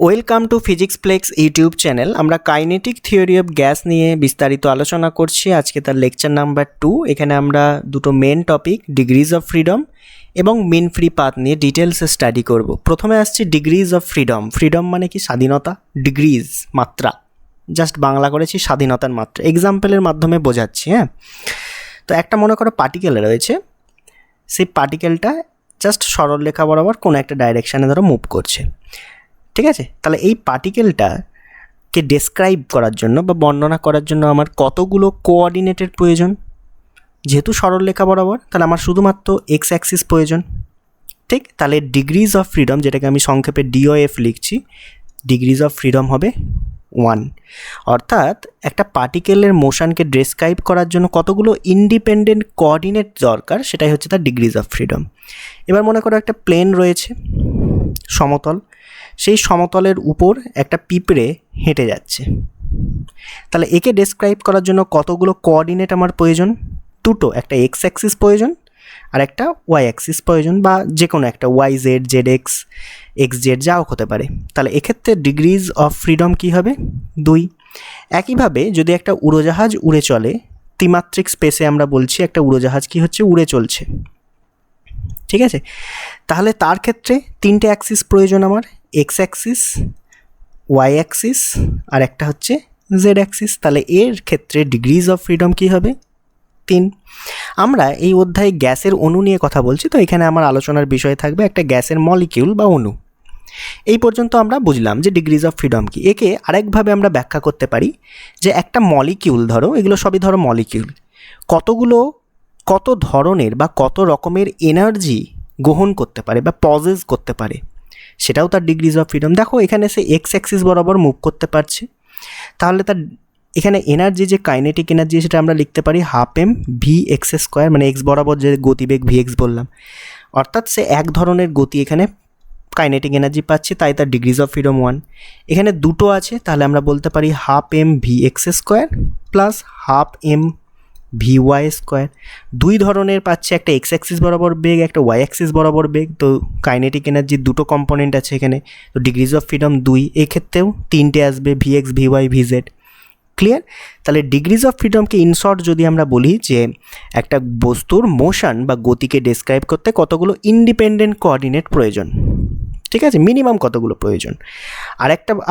Welcome to physics plex YouTube channel. আমরা kinetic theory of gas নিয়ে বিস্তারিত আলোচনা করছি। আজকে তার লেকচার নাম্বার 2। এখানে আমরা দুটো main topic degrees of freedom এবং মিন ফ্রি পাথ নিয়ে ডিটেলসে স্টাডি করব। প্রথমে আসছি ডিগ্রিজ অফ ফ্রিডম। ফ্রিডম মানে কি? স্বাধীনতা। ডিগ্রিজ মাত্রা, জাস্ট বাংলা করেছি স্বাধীনতার মাত্রা, এক্সাম্পলের মাধ্যমে বোঝাচ্ছি। হ্যাঁ, তো একটা মনে করো পার্টিকেল রয়েছে, সেই পার্টিকেলটা জাস্ট সরলরেখা বরাবর কোনো একটা ডাইরেকশানে ধরো মুভ করছে, ঠিক আছে? তাহলে এই পার্টিকেলটাকে ডেসক্রাইব করার জন্য বা বর্ণনা করার জন্য আমার কতগুলো কোঅর্ডিনেটের প্রয়োজন? যেহেতু সরলরেখা বরাবর, তাহলে আমার শুধুমাত্র এক্স অ্যাক্সিস প্রয়োজন, ঠিক? তাহলে ডিগ্রিজ অফ ফ্রিডম, যেটাকে আমি সংক্ষেপে ডিওএফ লিখছি, ডিগ্রিজ অফ ফ্রিডম হবে 1। অর্থাৎ একটা পার্টিকেলের মোশনকে ডেসক্রাইব করার জন্য কতগুলো ইন্ডিপেন্ডেন্ট কোঅর্ডিনেট দরকার, সেটাই হচ্ছে তার ডিগ্রিজ অফ ফ্রিডম। এবার মনে করো একটা প্লেন রয়েছে, সমতল, সেই সমতলের উপর একটা পিঁপড়ে হেঁটে যাচ্ছে। তাহলে একে ডেসক্রাইব করার জন্য কতগুলো কোঅর্ডিনেট আমার প্রয়োজন? দুটো, একটা এক্স অ্যাক্সিস প্রয়োজন আর একটা ওয়াই অ্যাক্সিস প্রয়োজন, বা যে কোনো একটা Y Z, Z X, X Z যাও হতে পারে। তাহলে এক্ষেত্রে ডিগ্রিজ অফ ফ্রিডম কী হবে? 2। একইভাবে যদি একটা উড়োজাহাজ উড়ে চলে, ত্রিমাত্রিক স্পেসে আমরা বলছি একটা উড়োজাহাজ কী হচ্ছে? উড়ে চলছে, ঠিক আছে? তাহলে তার ক্ষেত্রে তিনটে অ্যাক্সিস প্রয়োজন আমার, এক্স অ্যাক্সিস, ওয়াই অ্যাক্সিস আর একটা হচ্ছে জেড অ্যাক্সিস। তাহলে এর ক্ষেত্রে ডিগ্রিজ অফ ফ্রিডম কী হবে? 3। আমরা এই অধ্যায়ে গ্যাসের অণু নিয়ে কথা বলছি, তো এখানে আমার আলোচনার বিষয় থাকবে একটা গ্যাসের মলিকিউল বা অণু। এই পর্যন্ত আমরা বুঝলাম যে ডিগ্রিজ অফ ফ্রিডম কি। একে আরেকভাবে আমরা ব্যাখ্যা করতে পারি যে একটা মলিকিউল, ধরো এগুলো সবই ধরো মলিকিউল, কত ধরনের বা কত রকমের এনার্জি গ্রহণ করতে পারে বা পজেস করতে পারে, সেটাও তার ডিগ্রিজ অফ ফ্রিডম। দেখো এখানে সে এক্স অ্যাক্সিস বরাবর মুভ করতে পারছে, তাহলে তার এখানে এনার্জি, যে কাইনেটিক এনার্জি, সেটা আমরা লিখতে পারি ½mv(x²), মানে এক্স বরাবর যে গতিবেগ vx বললাম, অর্থাৎ সে এক ধরনের গতি এখানে কাইনেটিক এনার্জি পাচ্ছে, তাই তার ডিগ্রিজ অফ ফ্রিডম 1। এখানে দুটো আছে, তাহলে আমরা বলতে পারি ½mvx² প্লাস ½ mvy²। দুই ধরনের পাচ্ছে, একটা এক্স অ্যাক্সিস বরাবর বেগ, একটা ওয়াই অ্যাক্সিস বরাবর বেগ, তো কাইনেটিক এনার্জির দুটো কম্পোনেন্ট আছে এখানে, তো ডিগ্রিজ অফ ফ্রিডম 2। এক্ষেত্রেও তিনটে আসবে, vx, vy, vz। ক্লিয়ার? তাহলে ডিগ্রিজ অফ ফ্রিডমকে ইনশর্ট যদি আমরা বলি যে একটা বস্তুর মোশন বা গতিকে ডেসক্রাইব করতে কতগুলো ইন্ডিপেন্ডেন্ট কোঅর্ডিনেট প্রয়োজন, ঠিক আছে? মিনিমাম কতগুলো প্রয়োজন।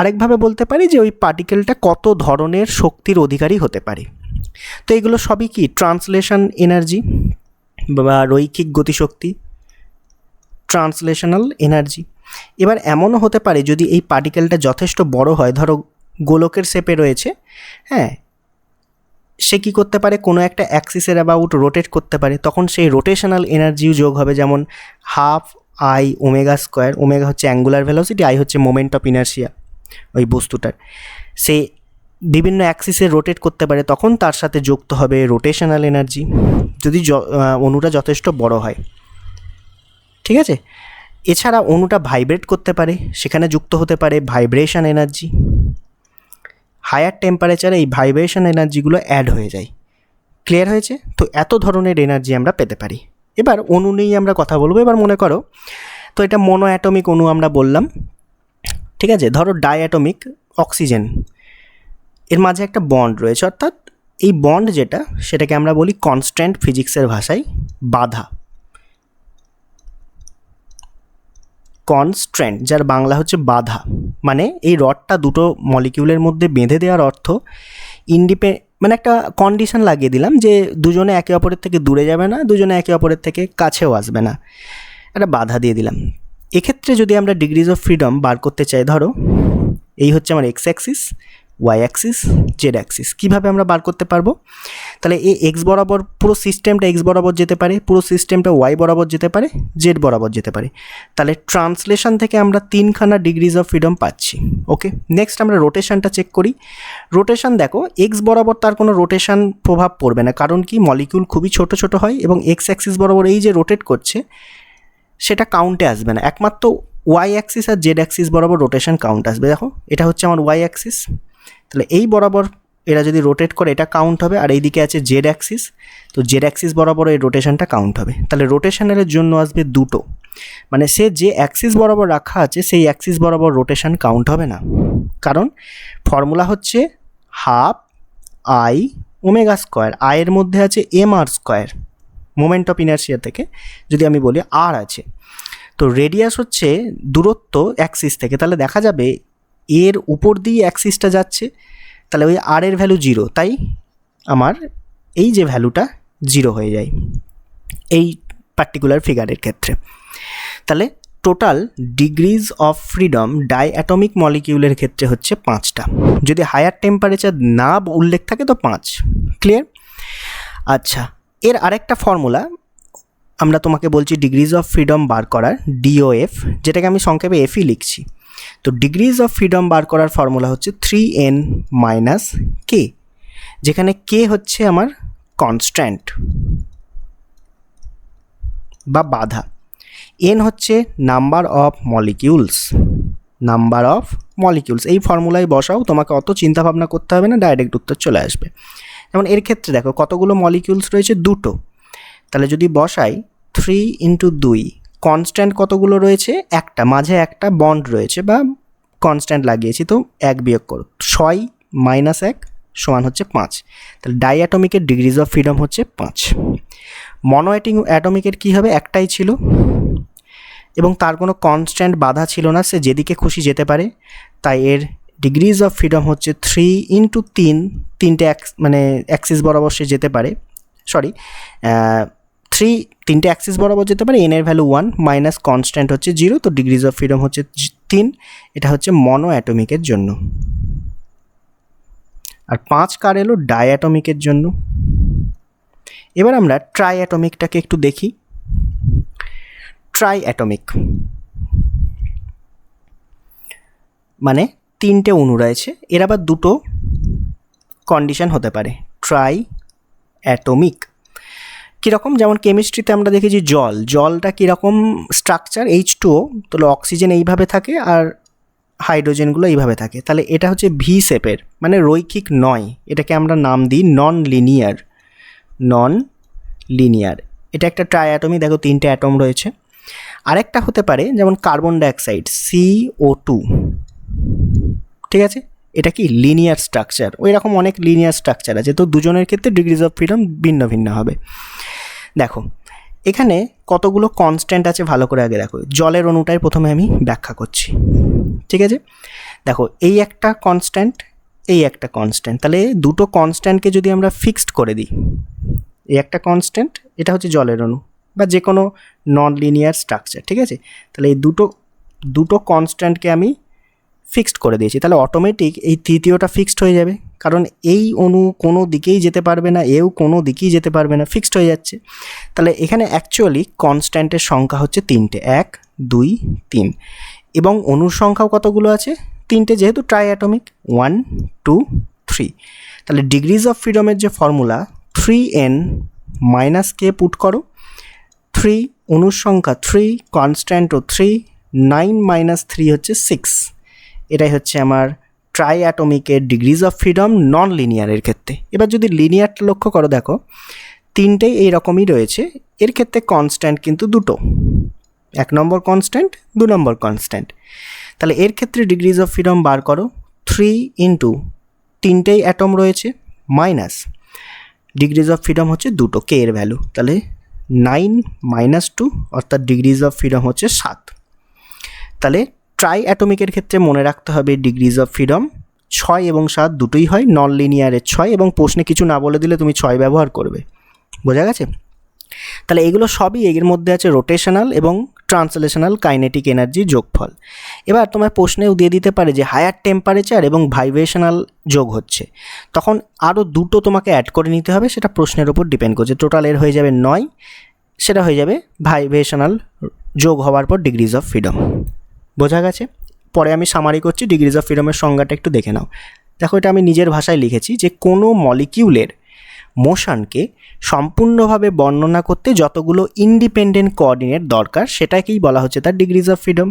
আরেকভাবে বলতে পারি যে ওই পার্টিকেলটা কত ধরনের শক্তির অধিকারী হতে পারে। তো এগুলো সবই কি? ট্রান্সলেশন এনার্জি বা রৈখিক গতিশক্তি, ট্রান্সলেশনাল এনার্জি। এবার এমনও হতে পারে যদি এই পার্টিকেলটা যথেষ্ট বড় হয়, ধরো গোলকের শেপে রয়েছে, হ্যাঁ, সে কী করতে পারে? কোনো একটা অ্যাক্সিসের অ্যাবাউট রোটেট করতে পারে, তখন সেই রোটেশনাল এনার্জিও যোগ হবে, যেমন ½ I ওমেগা হচ্ছে অ্যাঙ্গুলার ভেলোসিটি, আই হচ্ছে মোমেন্ট অফ ইনার্শিয়া ওই বস্তুটার। সে বিভিন্ন অ্যাক্সিসে রোটেট করতে পারে, তখন তার সাথে যুক্ত হবে রোটেশনাল এনার্জি, যদি অণুটা যথেষ্ট বড় হয়, ঠিক আছে? এছাড়া অণুটা ভাইব্রেট করতে পারে, সেখানে যুক্ত হতে পারে ভাইব্রেশন এনার্জি। হায়ার টেম্পারেচারে এই ভাইব্রেশন এনার্জিগুলো অ্যাড হয়ে যায়। ক্লিয়ার হয়েছে? তো এত ধরনের এনার্জি আমরা পেতে পারি। এবার অণু নিয়ে আমরা কথা বলবো। এবার মনে করো, তো এটা মনো অ্যাটমিক অণু আমরা বললাম, ঠিক আছে? ধরো ডাইঅ্যাটমিক অক্সিজেন, এর মাঝে একটা বন্ড রয়েছে, অর্থাৎ এই বন্ড যেটা, সেটাকে আমরা বলি কনস্ট্যান্ট, ফিজিক্সের ভাষায় বাধা। কনস্ট্যান্ট, যার বাংলা হচ্ছে বাধা, মানে এই রডটা দুটো মলিকিউলের মধ্যে বেঁধে দেওয়ার অর্থ মানে একটা কন্ডিশন লাগিয়ে দিলাম যে দুজনে একে অপরের থেকে দূরে যাবে না, দুজনে একে অপরের থেকে কাছেও আসবে না, একটা বাধা দিয়ে দিলাম। এক্ষেত্রে যদি আমরা ডিগ্রিজ অফ ফ্রিডম বার করতে চাই, ধরো এই হচ্ছে আমার X axis, Y axis, Z axis. কীভাবে আমরা বার করতে পারবো? তাহলে এই এক্স বরাবর পুরো সিস্টেমটা এক্স বরাবর যেতে পারে, পুরো সিস্টেমটা ওয়াই বরাবর যেতে পারে, জেড বরাবর যেতে পারে। তাহলে ট্রান্সলেশন থেকে আমরা 3খানা ডিগ্রিজ অফ ফ্রিডম পাচ্ছি। ওকে, নেক্সট আমরা রোটেশনটা চেক করি। রোটেশন দেখো, এক্স বরাবর তার কোনো রোটেশন প্রভাব পড়বে না, কারণ কি? মলিকিউল খুবই ছোট ছোট হয়, এবং এক্স অ্যাক্সিস বরাবর এই যে রোটেট করছে সেটা কাউন্টে আসবে না, একমাত্র ওয়াই অ্যাক্সিস আর জেড অ্যাক্সিস বরাবর রোটেশন কাউন্ট আসবে। দেখো এটা হচ্ছে আমার ওয়াই অ্যাক্সিস, তাহলে এই বরাবর এরা যদি রোটেট করে এটা কাউন্ট হবে, আর এইদিকে আছে জেড অ্যাক্সিস, তো জেড অ্যাক্সিস বরাবর এই রোটেশনটা কাউন্ট হবে। তাহলে রোটেশনের জন্য আসবে দুটো, মানে সে যে অ্যাক্সিস বরাবর রাখা আছে সেই অ্যাক্সিস বরাবর রোটেশন কাউন্ট হবে না, কারণ ফর্মুলা হচ্ছে হাফ আই ওমেগা স্কোয়ার, আয়ের মধ্যে আছে M R square, moment of inertia থেকে যদি আমি বলি আর আছে, তো রেডিয়াস হচ্ছে দূরত্ব অ্যাক্সিস থেকে, তাহলে দেখা যাবে এর উপর দিয়ে অ্যাক্সিসটা যাচ্ছে, তাহলে ওই আর এর ভ্যালু 0, তাই আমার এই যে ভ্যালুটা 0 হয়ে যায় এই পার্টিকুলার ফিগারের ক্ষেত্রে। তাহলে টোটাল ডিগ্রিজ অফ ফ্রিডম ডাইঅ্যাটমিক মলিকিউলের ক্ষেত্রে হচ্ছে 5টা, যদি হায়ার টেম্পারেচার না উল্লেখ থাকে তো 5। ক্লিয়ার? আচ্ছা, এর আরেকটা ফর্মুলা আমরা তোমাকে বলছি ডিগ্রিজ অফ ফ্রিডম বার করার, ডিওএফ, যেটাকে আমি সংক্ষেপে এফই লিখছি। তো ডিগ্রিজ অফ ফ্রিডম বার করার ফর্মুলা হচ্ছে 3n মাইনাস কে, যেখানে কে হচ্ছে আমার কনস্ট্যান্ট বা বাধা, এন হচ্ছে number of molecules, number of molecules. এই ফর্মুলায় বসাও, তোমাকে অত চিন্তা ভাবনা করতে হবে না, ডাইরেক্ট উত্তর চলে আসবে। যেমন এর ক্ষেত্রে দেখো কতগুলো মলিকিউলস রয়েছে, 2টো, তাহলে যদি বসাই 3 × 2, কনস্ট্যান্ট কতগুলো রয়েছে, একটা, মাঝে একটা বন্ড রয়েছে বা কনস্ট্যান্ট লাগিয়েছি, তো 1 বিয়োগ করো, 6 - 1 সমান হচ্ছে 5। তাহলে ডাইঅ্যাটমিকের ডিগ্রিজ অফ ফ্রিডম হচ্ছে 5। মনো অ্যাটমিকের কী হবে, একটাই ছিল এবং তার কোনো কনস্ট্যান্ট বাধা ছিল না, সে যেদিকে খুশি যেতে পারে, তাই এর ডিগ্রিজ অফ ফ্রিডম হচ্ছে 3 × 3, তিনটে মানে অ্যাক্সিস বরাবর সে যেতে পারে, সরি 3 অ্যাক্সিস বরাবর যেতে পারে, এন এর ভ্যালু 1 মাইনাস কনস্ট্যান্ট হচ্ছে 0, তো ডিগ্রিজ অফ ফ্রিডম হচ্ছে 3। এটা হচ্ছে মনো অ্যাটমিকের জন্য। আর 5 কার এলো ডাইঅ্যাটমিকের জন্য। এবার আমরা ট্রাই অ্যাটমিকটাকে একটু দেখি। ট্রাই অ্যাটমিক মানে 3টে অণু রয়েছে, এর আবার 2টো কন্ডিশন হতে পারে। ট্রাই অ্যাটমিক কীরকম, যেমন কেমিস্ট্রিতে আমরা দেখেছি জলটা কীরকম স্ট্রাকচার, H2O, তাহলে অক্সিজেন এইভাবে থাকে আর হাইড্রোজেনগুলো এইভাবে থাকে, তাহলে এটা হচ্ছে ভি শেপের, মানে রৈখিক নয়, এটাকে আমরা নাম দিই নন লিনিয়ার। এটা একটা ট্রাই অ্যাটমিক, দেখো 3টে অ্যাটম রয়েছে। আরেকটা হতে পারে যেমন কার্বন ডাইঅক্সাইড CO2, ঠিক আছে, এটা কি লিনিয়ার স্ট্রাকচার, ওই রকম অনেক লিনিয়ার স্ট্রাকচার আছে, তো দুজনের ক্ষেত্রে ডিগ্রিজ অফ ফ্রিডম ভিন্ন ভিন্ন হবে। দেখো এখানে কতগুলো কনস্ট্যান্ট আছে ভালো করে আগে দেখো, জলের অণুটাই প্রথমে আমি ব্যাখ্যা করছি, ঠিক আছে। দেখো এই একটা কনস্ট্যান্ট, এই একটা কনস্ট্যান্ট, তাহলে দুটো কনস্ট্যান্টকে যদি আমরা ফিক্সড করে দিই, এই একটা কনস্ট্যান্ট, এটা হচ্ছে জলের অণু বা যে কোনো নন লিনিয়ার স্ট্রাকচার, ঠিক আছে, তাহলে এই দুটো কনস্ট্যান্টকে আমি ফিক্সড করে দিয়েছি, তাহলে অটোমেটিক এই তৃতীয়টা ফিক্সড হয়ে যাবে, কারণ এই অণু কোনো দিকেই যেতে পারবে না, এও কোনো দিকেই যেতে পারবে না, ফিক্সড হয়ে যাচ্ছে। তাহলে এখানে অ্যাকচুয়ালি কনস্ট্যান্টের সংখ্যা হচ্ছে 3টে, 1 2 3, এবং অণুর সংখ্যাও কতগুলো আছে, 3টে, যেহেতু ট্রাই অ্যাটমিক, 1 2 3। তাহলে ডিগ্রিজ অফ ফ্রিডমের যে ফর্মুলা 3n মাইনাস কে পুট করো, 3 অণুর সংখ্যা 3, কনস্ট্যান্টও 3, 9 - 3 হচ্ছে 6। এটাই হচ্ছে আমার ট্রাই অ্যাটমিকের ডিগ্রিজ অফ ফ্রিডম নন লিনিয়ারের ক্ষেত্রে। এবার যদি লিনিয়ারটা লক্ষ্য করো, দেখো 3টেই এইরকমই রয়েছে, এর ক্ষেত্রে কনস্ট্যান্ট কিন্তু 2টো, 1 নম্বর কনস্ট্যান্ট, 2 নম্বর কনস্ট্যান্ট। তাহলে এর ক্ষেত্রে ডিগ্রিজ অফ ফ্রিডম বার করো, 3 × 3টেই অ্যাটম রয়েছে মাইনাস ডিগ্রিজ অফ ফ্রিডম হচ্ছে 2টো, কে এর ভ্যালু, তাহলে 9 - 2, অর্থাৎ ডিগ্রিজ অফ ফ্রিডম হচ্ছে 7। তাহলে ট্রাই অ্যাটমিকের ক্ষেত্রে মনে রাখতে হবে ডিগ্রিজ অফ ফ্রিডম 6 এবং 7 দুটোই হয়, নন লিনিয়ারের 6, এবং প্রশ্নে কিছু না বলে দিলে তুমি 6 ব্যবহার করবে, বোঝা গেছে। তাহলে এগুলো সবই এর মধ্যে আছে রোটেশনাল এবং ট্রান্সলেশনাল কাইনেটিক এনার্জির যোগফল। এবার তোমার প্রশ্নেও দিয়ে দিতে পারে যে হায়ার টেম্পারেচার এবং ভাইব্রেশনাল যোগ হচ্ছে, তখন আরও 2টো তোমাকে অ্যাড করে নিতে হবে, সেটা প্রশ্নের ওপর ডিপেন্ড করছে। টোটাল এর হয়ে যাবে 9, সেটা হয়ে যাবে ভাইব্রেশনাল যোগ হওয়ার পর ডিগ্রিজ অফ ফ্রিডম, বোঝা গেছে। পরে আমি সামারি করছি, ডিগ্রিজ অফ ফ্রিডমের সংজ্ঞাটা একটু দেখে নাও। দেখো এটা আমি নিজের ভাষায় লিখেছি যে কোনো মলিকিউলের মোশনকে সম্পূর্ণভাবে বর্ণনা করতে যতগুলো ইন্ডিপেন্ডেন্ট কোঅর্ডিনেট দরকার সেটাকেই বলা হচ্ছে তার ডিগ্রিজ অফ ফ্রিডম,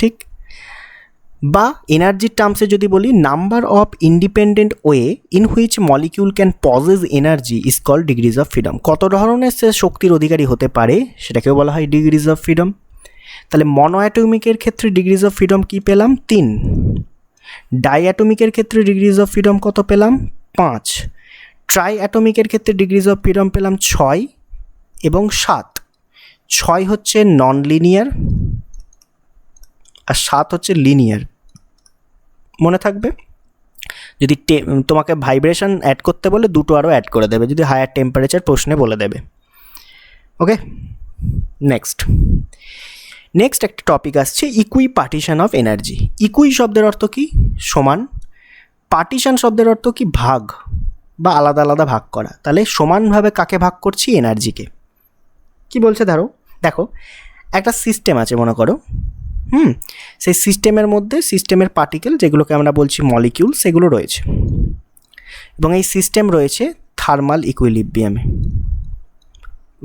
ঠিক। বা এনার্জির টার্মসে যদি বলি number of independent way in which molecule can possess energy is called degrees of freedom. কত ধরনের সে শক্তির অধিকারী হতে পারে সেটাকেও বলা হয় ডিগ্রিজ অফ ফ্রিডম। তাহলে মনোঅ্যাটমিকের ক্ষেত্রে ডিগ্রিজ অফ ফ্রিডম কি পেলাম? 3। ডাইঅ্যাটমিকের ক্ষেত্রে ডিগ্রিজ অফ ফ্রিডম কত পেলাম? 5। ট্রাই অ্যাটমিকের ক্ষেত্রে ডিগ্রিজ অফ ফ্রিডম পেলাম 6 এবং 7। 6 হচ্ছে নন লিনিয়ার আর 7 হচ্ছে লিনিয়ার। মনে থাকবে, যদি তোমাকে ভাইব্রেশন অ্যাড করতে বলে দুটো আরও অ্যাড করে দেবে, যদি হায়ার টেম্পারেচার প্রশ্নে বলে দেবে। ওকে, নেক্সট একটা টপিক আসছে ইকুই পার্টিশন অফ এনার্জি। ইকুই শব্দের অর্থ কি? সমান। পার্টিশন শব্দের অর্থ কি? ভাগ বা আলাদা আলাদা ভাগ করা। তাহলে সমানভাবে কাকে ভাগ করছি? এনার্জিকে। কি বলছে দেখো একটা সিস্টেম আছে মনে করো, সেই সিস্টেমের মধ্যে সিস্টেমের পার্টিকেল যেগুলোকে আমরা বলছি মলিকিউল সেগুলো রয়েছে, এবং এই সিস্টেম রয়েছে থার্মাল ইকুইলিব্রিয়ামে,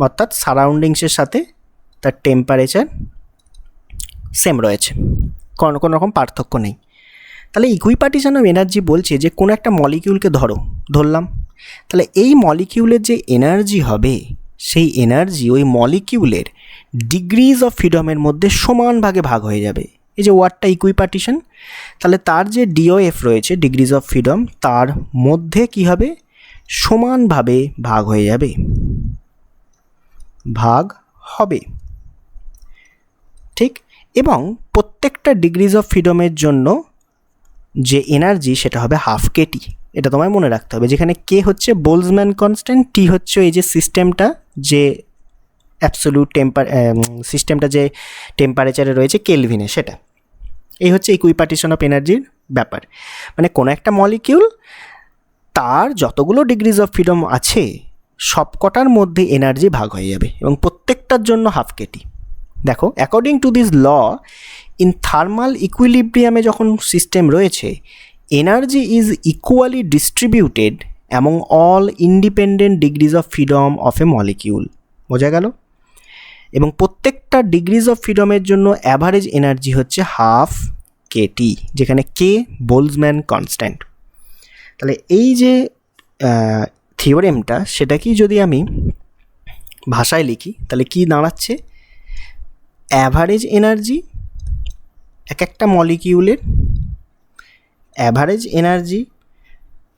অর্থাৎ সারাউন্ডিংসের সাথে তার টেম্পারেচার সেম রয়েছে, কোনো রকম পার্থক্য নেই। তাহলে ইকুই পার্টিশন অফ এনার্জি বলছে যে কোনো একটা মলিকিউলকে ধরলাম, তাহলে এই মলিকিউলের যে এনার্জি হবে সেই এনার্জি ওই মলিকিউলের ডিগ্রিজ অফ ফ্রিডমের মধ্যে সমান ভাগে ভাগ হয়ে যাবে। এই যে ওয়ার্ডটা ইকুই পার্টিশন, তাহলে তার যে ডিওএফ রয়েছে ডিগ্রিজ অফ ফ্রিডম তার মধ্যে কি হবে? সমানভাবে ভাগ হয়ে যাবে, ভাগ হবে, ঠিক। এবং প্রত্যেকটা ডিগ্রিজ অফ ফ্রিডমের জন্য যে এনার্জি সেটা হবে হাফ কেটি। এটা তোমায় মনে রাখতে হবে, যেখানে কে হচ্ছে বোলজম্যান কনস্ট্যান্ট, টি হচ্ছে এই যে সিস্টেমটা যে অ্যাবসোলিউট সিস্টেমটা যে টেম্পারেচারে রয়েছে কেলভিনে, সেটা। এই হচ্ছে ইকুই পার্টিশন অফ এনার্জির ব্যাপার। মানে কোনো একটা মলিকিউল তার যতগুলো ডিগ্রিজ অফ ফ্রিডম আছে সবকটার মধ্যে এনার্জি ভাগ হয়ে যাবে এবং প্রত্যেকটার জন্য হাফ কেটি। দেখো, according to this law in thermal ইকুইলিব্রিয়ামে যখন সিস্টেম রয়েছে, energy is equally distributed among all independent degrees of freedom of a molecule. বোঝা গেল? এবং প্রত্যেকটা ডিগ্রিজ অফ ফ্রিডমের জন্য অ্যাভারেজ এনার্জি হচ্ছে হাফ কেটি, যেখানে কে বোলজম্যান কনস্ট্যান্ট। তাহলে এই যে থিওরেমটা সেটাকেই যদি আমি ভাষায় লিখি তাহলে কি দাঁড়াচ্ছে? অ্যাভারেজ এনার্জি এক একটা মলিকিউলের অ্যাভারেজ এনার্জি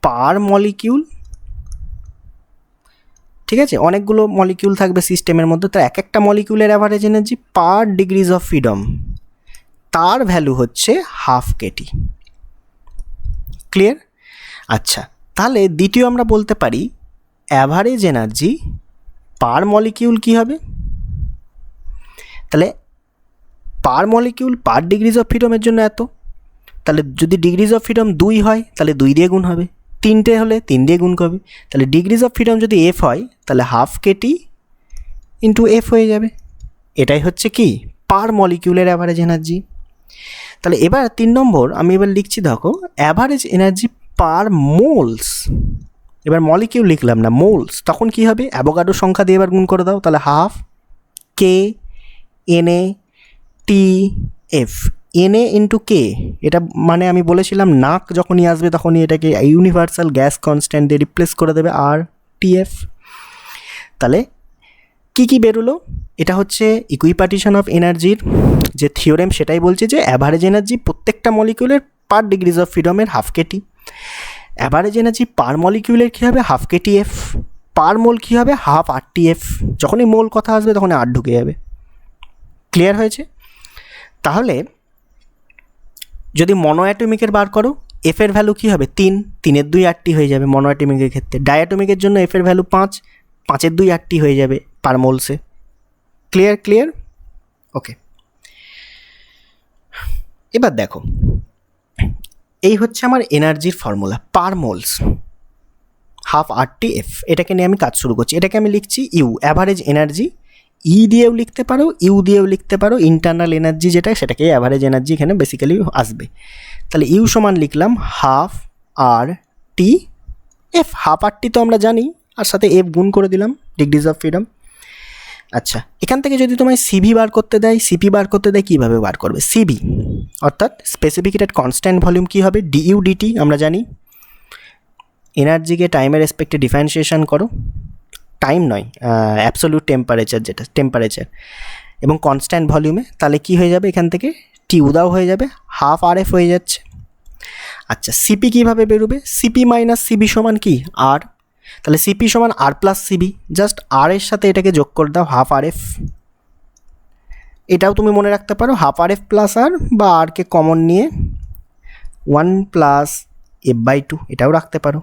পার মলিকিউল, ঠিক আছে? অনেকগুলো মলিকিউল থাকবে সিস্টেমের মধ্যে, তো এক একটা মলিকিউলের average energy per degrees of freedom তার ভ্যালু হচ্ছে হাফ কেটি। ক্লিয়ার? আচ্ছা, তাহলে দ্বিতীয় আমরা বলতে পারি অ্যাভারেজ এনার্জি পার মলিকিউল কী হবে? তাহলে per molecule per degrees of ফ্রিডমের জন্য এত, তাহলে যদি ডিগ্রিজ অফ ফ্রিডম 2 হয় তাহলে 2 দিয়ে গুণ হবে, 3টে হলে 3 দিয়ে গুণ করবে। তাহলে ডিগ্রিজ অফ ফ্রিডম যদি এফ হয় তাহলে হাফ কেটি ইন্টু এফ হয়ে যাবে। এটাই হচ্ছে কি পার মলিকিউলের অ্যাভারেজ এনার্জি। তাহলে এবার 3 নম্বর আমি এবার লিখছি, দেখো অ্যাভারেজ এনার্জি পার মোলস। এবার মলিকিউল লিখলাম না, মোলস, তখন কি হবে? অ্যাভোগাড্রো সংখ্যা দিয়ে এবার গুণ করে দাও, তাহলে half K NA T F, NA into K. এটা মানে আমি বলেছিলাম নাক যখনই আসবে তখনই এটাকে ইউনিভার্সাল গ্যাস কনস্ট্যান্ট দিয়ে রিপ্লেস করে দেবে, আর টিএফ। তাহলে কি বেরোলো? এটা হচ্ছে ইকুই পার্টিশন অফ এনার্জির যে থিওরেম, সেটাই বলছে যে অ্যাভারেজ এনার্জি প্রত্যেকটা মলিকিউলের পার ডিগ্রিজ অফ ফ্রিডমের half KT. Average energy per মলিকিউলের কী হবে? Half KT F. Per mole কী হবে? Half R T F. যখনই মোল কথা আসবে তখনই আর ঢুকে যাবে। ক্লিয়ার হয়েছে? তাহলে যদি মনোঅ্যাটমিকের বার করো, এফের ভ্যালু কী হবে? 3, 3-এর 2 8টি হয়ে যাবে মনোঅ্যাটমিকের ক্ষেত্রে। ডায়াটমিকের জন্য এফের ভ্যালু 5, 5-এর 2 8টি হয়ে যাবে পার মোলসে। ক্লিয়ার? ওকে, এবার দেখো এই হচ্ছে আমার এনার্জির ফর্মুলা পার moles, half R T F. এটাকে নিয়ে আমি কাজ শুরু করছি। এটাকে আমি লিখছি ইউ, অ্যাভারেজ এনার্জি। ই দিয়েও লিখতে পারো, ইউ দিয়েও লিখতে পারো, ইন্টারনাল এনার্জি যেটা সেটাকে অ্যাভারেজ এনার্জি এখানে বেসিক্যালি আসবে। তাহলে ইউ সমান লিখলাম half R T F. Half R টি তো আমরা জানি, আর সাথে এফ গুণ করে দিলাম ডিগ্রিজ অফ ফ্রিডম। আচ্ছা, এখান থেকে যদি তোমায় সিভি বার করতে দেয়, সিপি বার করতে দেয়, কীভাবে বার করবে? সিভি অর্থাৎ স্পেসিফিক হিট কনস্ট্যান্ট ভলিউম কী হবে? ডিইউ ডিটি আমরা জানি। এনার্জিকে টাইমের রেসপেক্টে ডিফারেন্সিয়েশন করো, টাইম নয়, অ্যাবসোলিউট টেম্পারেচার, যেটা টেম্পারেচার, এবং কনস্ট্যান্ট ভলিউমে, তাহলে কি হয়ে যাবে এখান থেকে? টি উদাও হয়ে যাবে, হাফ আর এফ হয়ে যাচ্ছে। আচ্ছা, সিপি কীভাবে বেরোবে? সিপি মাইনাস সিবি সমান কি? আর। তাহলে সিপি সমান আর প্লাস সিবি, জাস্ট আর এর সাথে এটাকে যোগ করে দাও, হাফ আর এফ। এটাও তুমি মনে রাখতে পারো, হাফ আর এফ প্লাস আর, বা আরকে কমন নিয়ে 1 প্লাস এফ বাই 2, এটাও রাখতে পারো।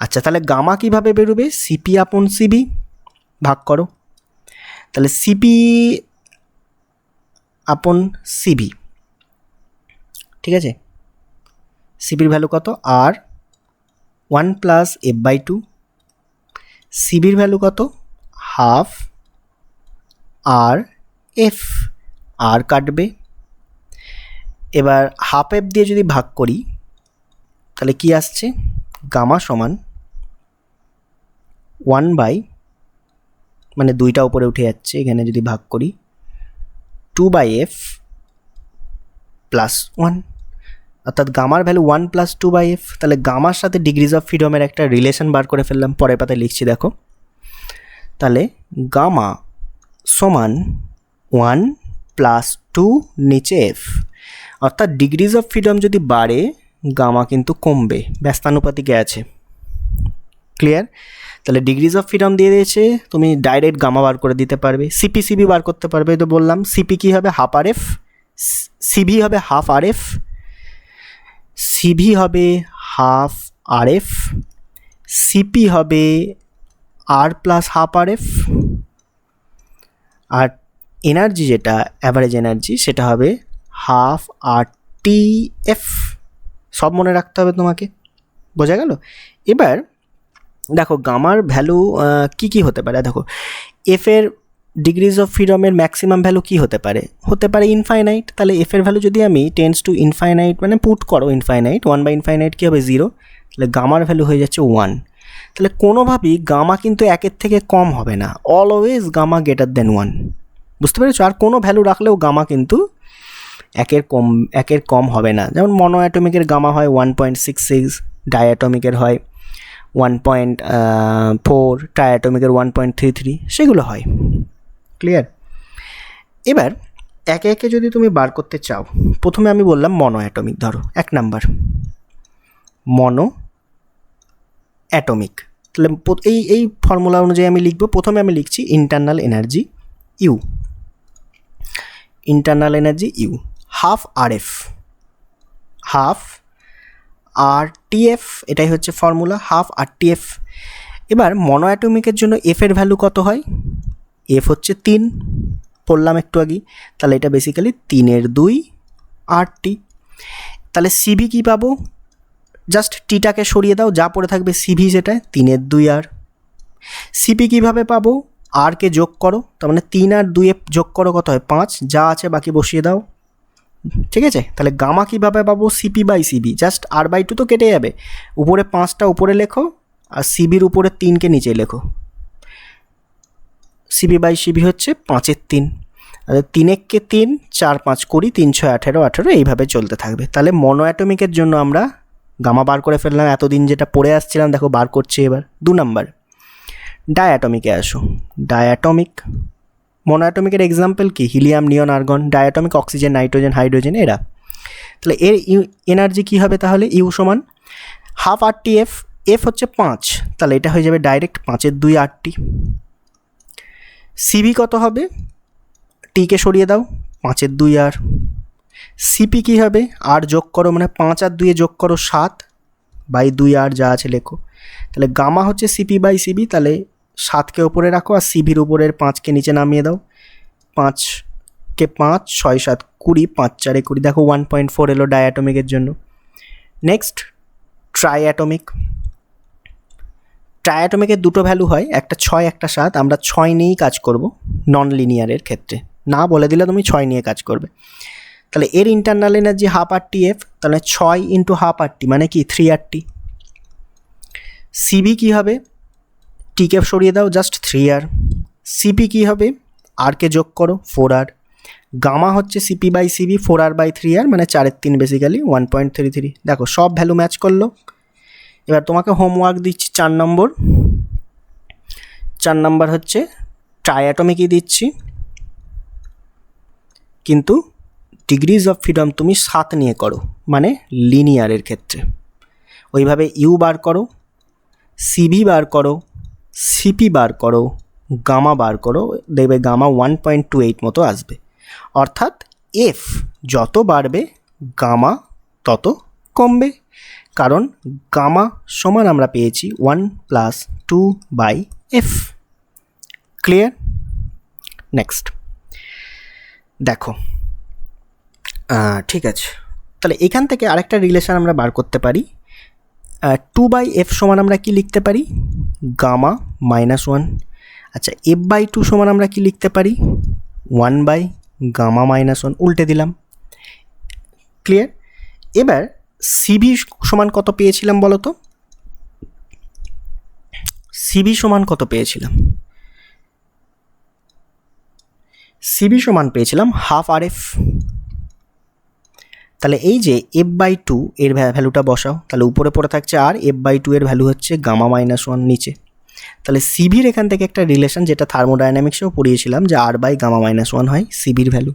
আচ্ছা, তাহলে গামা কীভাবে বেরোবে? সিপি আপন সিবি, ভাগ করো। তাহলে সিপি আপন সিবি, ঠিক আছে? সিবির ভ্যালু কত? আর 1 প্লাস এফ বাই 2। সিবির ভ্যালু কত? হাফ আর এফ, আর কাটবে। এবার হাফ এফ দিয়ে যদি ভাগ করি তাহলে কি আসছে? গামা সমান 1 বাই, মানে 2টা উপরে উঠে যাচ্ছে, এখানে যদি ভাগ করি 2 বাই এফ প্লাস 1, অর্থাৎ গামার ভ্যালু 1 প্লাস 2 বাই এফ। তাহলে গামার সাথে ডিগ্রিজ অফ ফ্রিডমের একটা রিলেশন বার করে ফেললাম, পরের পাতায় লিখছি দেখো। তাহলে গামা সমান 1 প্লাস 2 নিচে এফ, অর্থাৎ ডিগ্রিজ অফ ফ্রিডম যদি বাড়ে গামা কিন্তু কমবে, ব্যস্তানুপাতিকে আছে। ক্লিয়ার? তাহলে ডিগ্রিজ অফ ফ্রিডম দিয়ে দিয়েছে, তুমি ডাইরেক্ট গামা বার করে দিতে পারবে। সিপি সিবি বার করতে পারবে, তো বললাম সিপি কী হবে? হাফ আর এফ, সিভি হবে হাফ আর এফ, সিভি হবে হাফ আর এফ, সিপি হবে আর প্লাস হাফ আর এফ, আর এনার্জি যেটা অ্যাভারেজ এনার্জি সেটা হবে হাফ আর টি এফ। সব মনে রাখতে হবে তোমাকে, বোঝা গেল? এবার দেখো গামার ভ্যালু কি কি হতে পারে। দেখো এফের ডিগ্রিজ অফ ফ্রিডমের ম্যাক্সিমাম ভ্যালু কি হতে পারে? হতে পারে ইনফাইনাইট। তাহলে এফের ভ্যালু যদি আমি টেন্স টু ইনফাইনাইট মানে পুট করো ইনফাইনাইট, 1 বাই ইনফাইনাইট কী হবে? 0। তাহলে গামার ভ্যালু হয়ে যাচ্ছে 1। তাহলে কোনোভাবেই গামা কিন্তু 1-এর থেকে কম হবে না, অলওয়েজ গামা গ্রেটার দেন 1। বুঝতে পেরেছো? আর কোনো ভ্যালু রাখলেও গামা কিন্তু 1-এর কম হবে না। যেমন মনো অ্যাটমিকের গামা হয় 1.66, ডায়াটমিকের হয় 1.4, ট্রাইঅ্যাটমিকের 1.33, সেগুলো হয়। ক্লিয়ার? এবার একে একে যদি তুমি বার করতে চাও, প্রথমে আমি বললাম মনো অ্যাটমিক। ধরো 1 নাম্বার মনো অ্যাটমিক। তাহলে এই ফর্মুলা অনুযায়ী আমি লিখব। প্রথমে আমি লিখছি internal energy U, internal energy U half R F, half R TF, এটাই হচ্ছে ফর্মুলা, হাফ আর টিএফ। এবার মনো অ্যাটমিকের জন্য এফের ভ্যালু কত হয়? এফ হচ্ছে 3, পড়লাম একটু আগেই। তাহলে এটা বেসিক্যালি 3/2 আর টি। তাহলে সিভি কী পাবো? জাস্ট টিটাকে সরিয়ে দাও, যা পড়ে থাকবে সিভি সেটা 3/2 আর। সিপি কীভাবে পাবো? আরকে যোগ করো, তার মানে 3 আর 2 যোগ করো, কত হয়? 5, যা আছে বাকি বসিয়ে দাও। ঠিক আছে? তাহলে গামা কীভাবে পাবো? CP by CV, just R by 2 তো কেটে যাবে, উপরে 5টা উপরে লেখো আর সিবির উপরে 3কে নিচে লেখো। সিবি বাই সিবি হচ্ছে 5/3, আর 3-কে 3, 4 5 20, 3 6 18, 18 এইভাবে চলতে থাকবে। তাহলে মনো অ্যাটমিকের জন্য আমরা গামা বার করে ফেললাম, এতদিন যেটা পড়ে আসছিলাম দেখো বার করছি। এবার 2 নাম্বার ডায়াটমিকে আসো। ডায়াটমিক মনো অ্যাটমিকের এক্সাম্পল কি? Helium, neon, argon. Diatomic oxygen, nitrogen, hydrogen, এরা। তাহলে এর এনার্জি কী হবে? তাহলে ইউ সমান half R T F, F হচ্ছে 5, তাহলে এটা হয়ে যাবে ডাইরেক্ট 5/2 আর টি। সিবি কত হবে? টিকে সরিয়ে দাও, 5/2 আর। সিপি কী হবে? আর যোগ করো, মানে 5 আর 2 যোগ করো 7/2 আর, যা আছে লেখো। তাহলে গামা হচ্ছে সিপি বাই সিবি, তাহলে 7কে উপরে রাখো আর সিভির উপরের 5কে নিচে নামিয়ে দাও। 5কে 5, 6 7 20, 5 4 20, দেখো 1.4 এলো ডায়াটমিকের জন্য। নেক্সট ট্রাইঅ্যাটমিক। ট্রাইঅ্যাটমিকের দুটো ভ্যালু হয়, একটা 6 একটা 7। আমরা 6 নিয়েই কাজ করব নন লিনিয়ারের ক্ষেত্রে, না বলে দিলে তুমি 6 নিয়ে কাজ করবে। তাহলে এর internal energy half R T F, তাহলে 6 ইন্টু হাফ আর টি মানে কি 3 আর টি। সিবি কী হবে? টিকে সরিয়ে দাও, জাস্ট 3 আর। সিপি কী হবে, আরকে যোগ করো 4R, গামা হচ্ছে সিপি বাই সিবি 4R/3R মানে 4/3 বেসিক্যালি 1.33। দেখো সব ভ্যালু ম্যাচ করলো। এবার তোমাকে হোমওয়ার্ক দিচ্ছি 4 নম্বর হচ্ছে ট্রাইঅ্যাটমিকই দিচ্ছি, কিন্তু ডিগ্রিজ অফ ফ্রিডম তুমি 7 নিয়ে করো, মানে লিনিয়ারের ক্ষেত্রে। ওইভাবে ইউ বার করো, সিভি বার করো, সিপি বার করো, গামা বার করো, দেখবে গামা 1.28 মতো আসবে। অর্থাৎ এফ যত বাড়বে গামা তত কমবে, কারণ গামা সমান আমরা পেয়েছি 1 + 2/f। ক্লিয়ার? নেক্সট দেখো, ঠিক আছে, তাহলে এখান থেকে আরেকটা রিলেশন আমরা বার করতে পারি। 2/f সমান আমরা কি লিখতে পারি, গামা -1। আচ্ছা, f/2 সমান আমরা কি লিখতে পারি, 1/গামা -1। উল্টে দিলাম। ক্লিয়ার? এবার সিভি সমান কত পেয়েছিলাম বলো তো, সিভি সমান কত পেয়েছিলাম, সিভি সমান পেয়েছিলাম 1/2RF। তাহলে এই যে f/2 এর ভ্যালুটা বসাও, তাহলে উপরে পড়ে থাকছে আর, f/2 এর ভ্যালু হচ্ছে গামা -1 নিচে। তাহলে সিভির এখান থেকে একটা রিলেশন, যেটা থার্মোডাইনামিক্সেও পড়িয়েছিলাম, যে r/গামা -1 হয় সিভির ভ্যালু,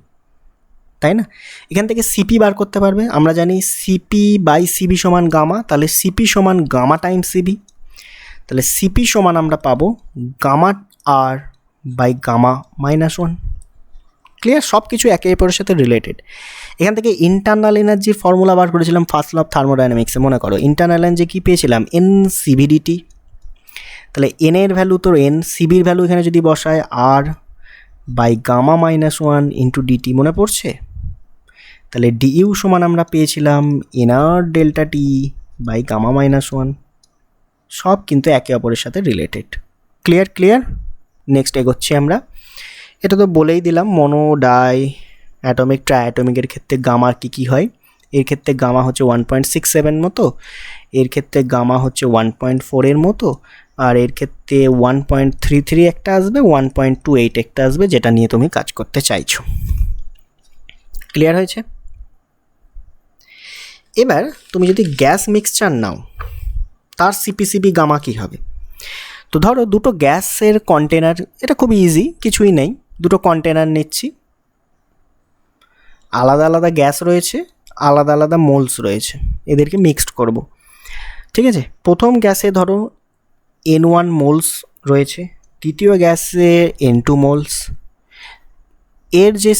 তাই না? এখান থেকে সিপি বার করতে পারবে। আমরা জানি সিপি/সিবি সমান গামা, তাহলে সিপি সমান গামা টাইম সিবি। তাহলে সিপি সমান আমরা পাবো গামা r/গামা -1। ক্লিয়ার? সব কিছু একে অপরের সাথে রিলেটেড। এখান থেকে ইন্টারনাল এনার্জির ফর্মুলা বার করেছিলাম ফার্স্ট ল অফ থার্মোডাইনামিক্সে, মনে করো ইন্টারনাল এনার্জি কী পেয়েছিলাম, NCVDT। তাহলে এন এর ভ্যালু তো n, সিবির ভ্যালু এখানে যদি বসায় r/গামা -1 ইন্টু ডিটি, মনে পড়ছে? তাহলে ডিইউ সমান আমরা পেয়েছিলাম nR∆T/গামা -1। সব কিন্তু একে অপরের সাথে রিলেটেড। ক্লিয়ার? নেক্সট এগোচ্ছি আমরা। এটা তো বলেই দিলাম, মনো, ডাই, অ্যাটমিক, ট্রাইঅ্যাটমিকের ক্ষেত্রে গামা কী হয়। এর ক্ষেত্রে গামা হচ্ছে 1.67 মতো, এর ক্ষেত্রে গামা হচ্ছে 1.4 এর মতো, আর এর ক্ষেত্রে 1.33 একটা আসবে, 1.28 একটা আসবে, যেটা নিয়ে তুমি কাজ করতে চাইছো। ক্লিয়ার হয়েছে? এবার তুমি যদি গ্যাস মিক্সচার নাও, তার সিপিসিবি গামা কী হবে। তো ধরো দুটো গ্যাসের কন্টেনার, এটা খুব ইজি, কিছুই নেই, দুটো কন্টেনার নিচ্ছি, আলাদা আলাদা গ্যাস রয়েছে, আলাদা আলাদা মোলস রয়েছে, এদেরকে মিক্সড করব। ঠিক আছে? প্রথম গ্যাসে ধরো N1 মোলস রয়েছে, দ্বিতীয় গ্যাসে N2 মোলস। এর যে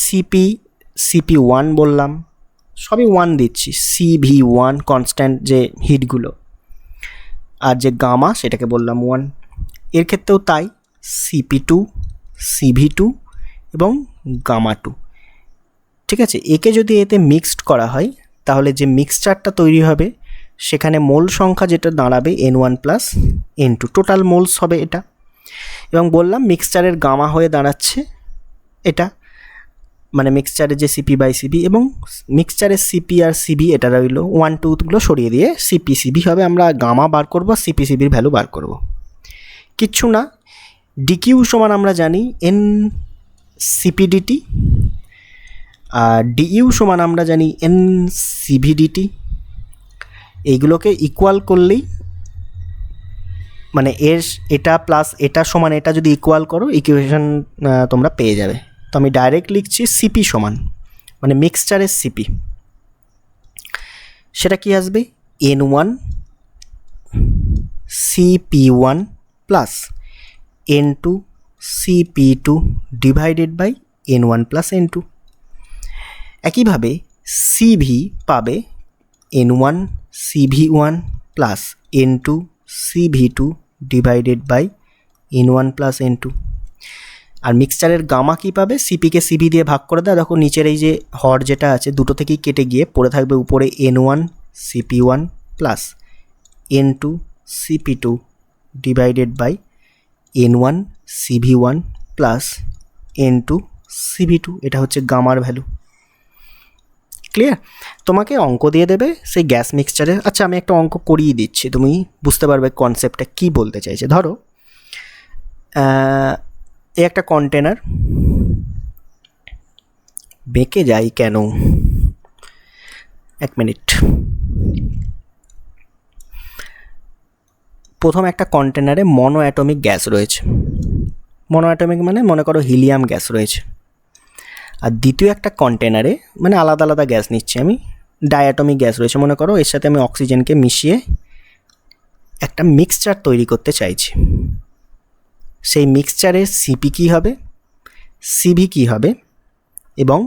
CP1 বললাম, সবই 1 দিচ্ছি, CV1 কনস্ট্যান্ট যে হিটগুলো, আর যে গামা সেটাকে বললাম 1। এর ক্ষেত্রেও তাই, CP2, CV2 এবং গামা 2। ঠিক আছে? একে যদি এতে মিক্সড করা হয়, তাহলে যে মিক্সচারটা তৈরি হবে সেখানে মোল সংখ্যা যেটা দাঁড়াবে N1 + N2, টোটাল মোলস হবে এটা। এবং বললাম মিক্সচারের গামা হয়ে দাঁড়াচ্ছে এটা, মানে মিক্সচারের যে CP/CB, এবং মিক্সচারের CP আর CB এটা রইল, 1 2গুলো সরিয়ে দিয়ে CP/CB হবে। আমরা গামা বার করবো, CP/CBর ভ্যালু বার করব, কিচ্ছু না। ডিকিউ সমান আমরা জানি NCPDT, আর ডিইউ সমান আমরা জানি NCVDT। এইগুলোকে ইকুয়াল করলেই, মানে এটা প্লাস এটা সমান এটা যদি ইকুয়াল করো, ইকুয়েশন তোমরা পেয়ে যাবে। তো আমি ডাইরেক্ট লিখছি সিপি সমান, মানে মিক্সচারের সিপি, সেটা কি আসবে, N1 CP1 plus N2 CP2 divided by N1 + N2। একইভাবে CV পাবে N1 CV1 plus N2 CV2 divided by N1 + N2। আর মিক্সচারের গামা কী পাবে, সিপিকে সিভি দিয়ে ভাগ করে দেয়, দেখো নিচের এই যে হর যেটা আছে দুটো থেকেই কেটে গিয়ে পড়ে থাকবে উপরে N1 CP1 plus N2 CP2 divided by N1 CV1 plus N2 CV2। এটা হচ্ছে গামার ভ্যালু। ক্লিয়ার? তোমাকে অঙ্ক দিয়ে দেবে সেই গ্যাস মিক্সচারে। আচ্ছা, আমি একটা অঙ্ক করিয়ে দিচ্ছি, তুমি বুঝতে পারবে কনসেপ্টটা কী বলতে চাইছে। ধরো এই একটা কন্টেনার, বেঁকে যাই কেন, এক মিনিট। প্রথম একটা কন্টেনারে মনো অ্যাটমিক গ্যাস রয়েছে, মনো অ্যাটমিক মানে মনে করো হিলিয়াম গ্যাস রয়েছে। আর দ্বিতীয় একটা কন্টেনারে মানে আলাদা আলাদা গ্যাস নিচ্ছি আমি, ডায়াটমিক গ্যাস রয়েছে, মনে করো এর সাথে আমি অক্সিজেনকে মিশিয়ে একটা মিক্সচার তৈরি করতে চাইছি। সেই মিক্সচারের সিপি কী হবে, সিভি কী হবে এবং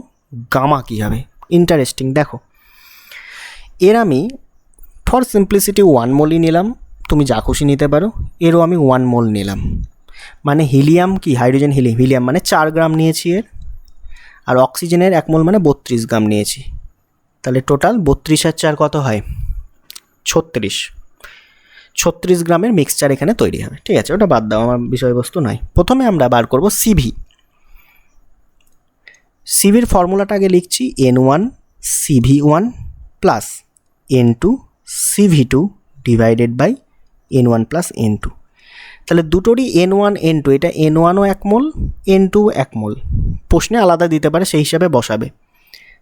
গামা কী হবে। ইন্টারেস্টিং, দেখো এর আমি ফর সিম্পলিসিটি 1 মোলই নিলাম, তুমি যা খুশি নিতে পারো, এরও আমি 1 মোল নিলাম। মানে হিলিয়াম কি, হাইড্রোজেন হিলিয়াম মানে 4 গ্রাম নিয়েছি এর, আর অক্সিজেনের 1 মোল মানে 32 গ্রাম নিয়েছি। তাহলে টোটাল 32 আর 4 কত হয়, 36 গ্রামের মিক্সচার এখানে তৈরি হবে। ঠিক আছে, ওটা বাদ দাও, আমার বিষয়বস্তু নয়। প্রথমে আমরা বার করব সিভি। সিভির ফর্মুলাটা আগে লিখছি, N1 CV1 plus N2 CV2 divided by N1 plus N2। তাহলে দুটোরই N1 N2, এটা N1ও 1 মোল, N2ও 1 মোল, প্রশ্নে আলাদা দিতে পারে, সেই হিসাবে বসাবে।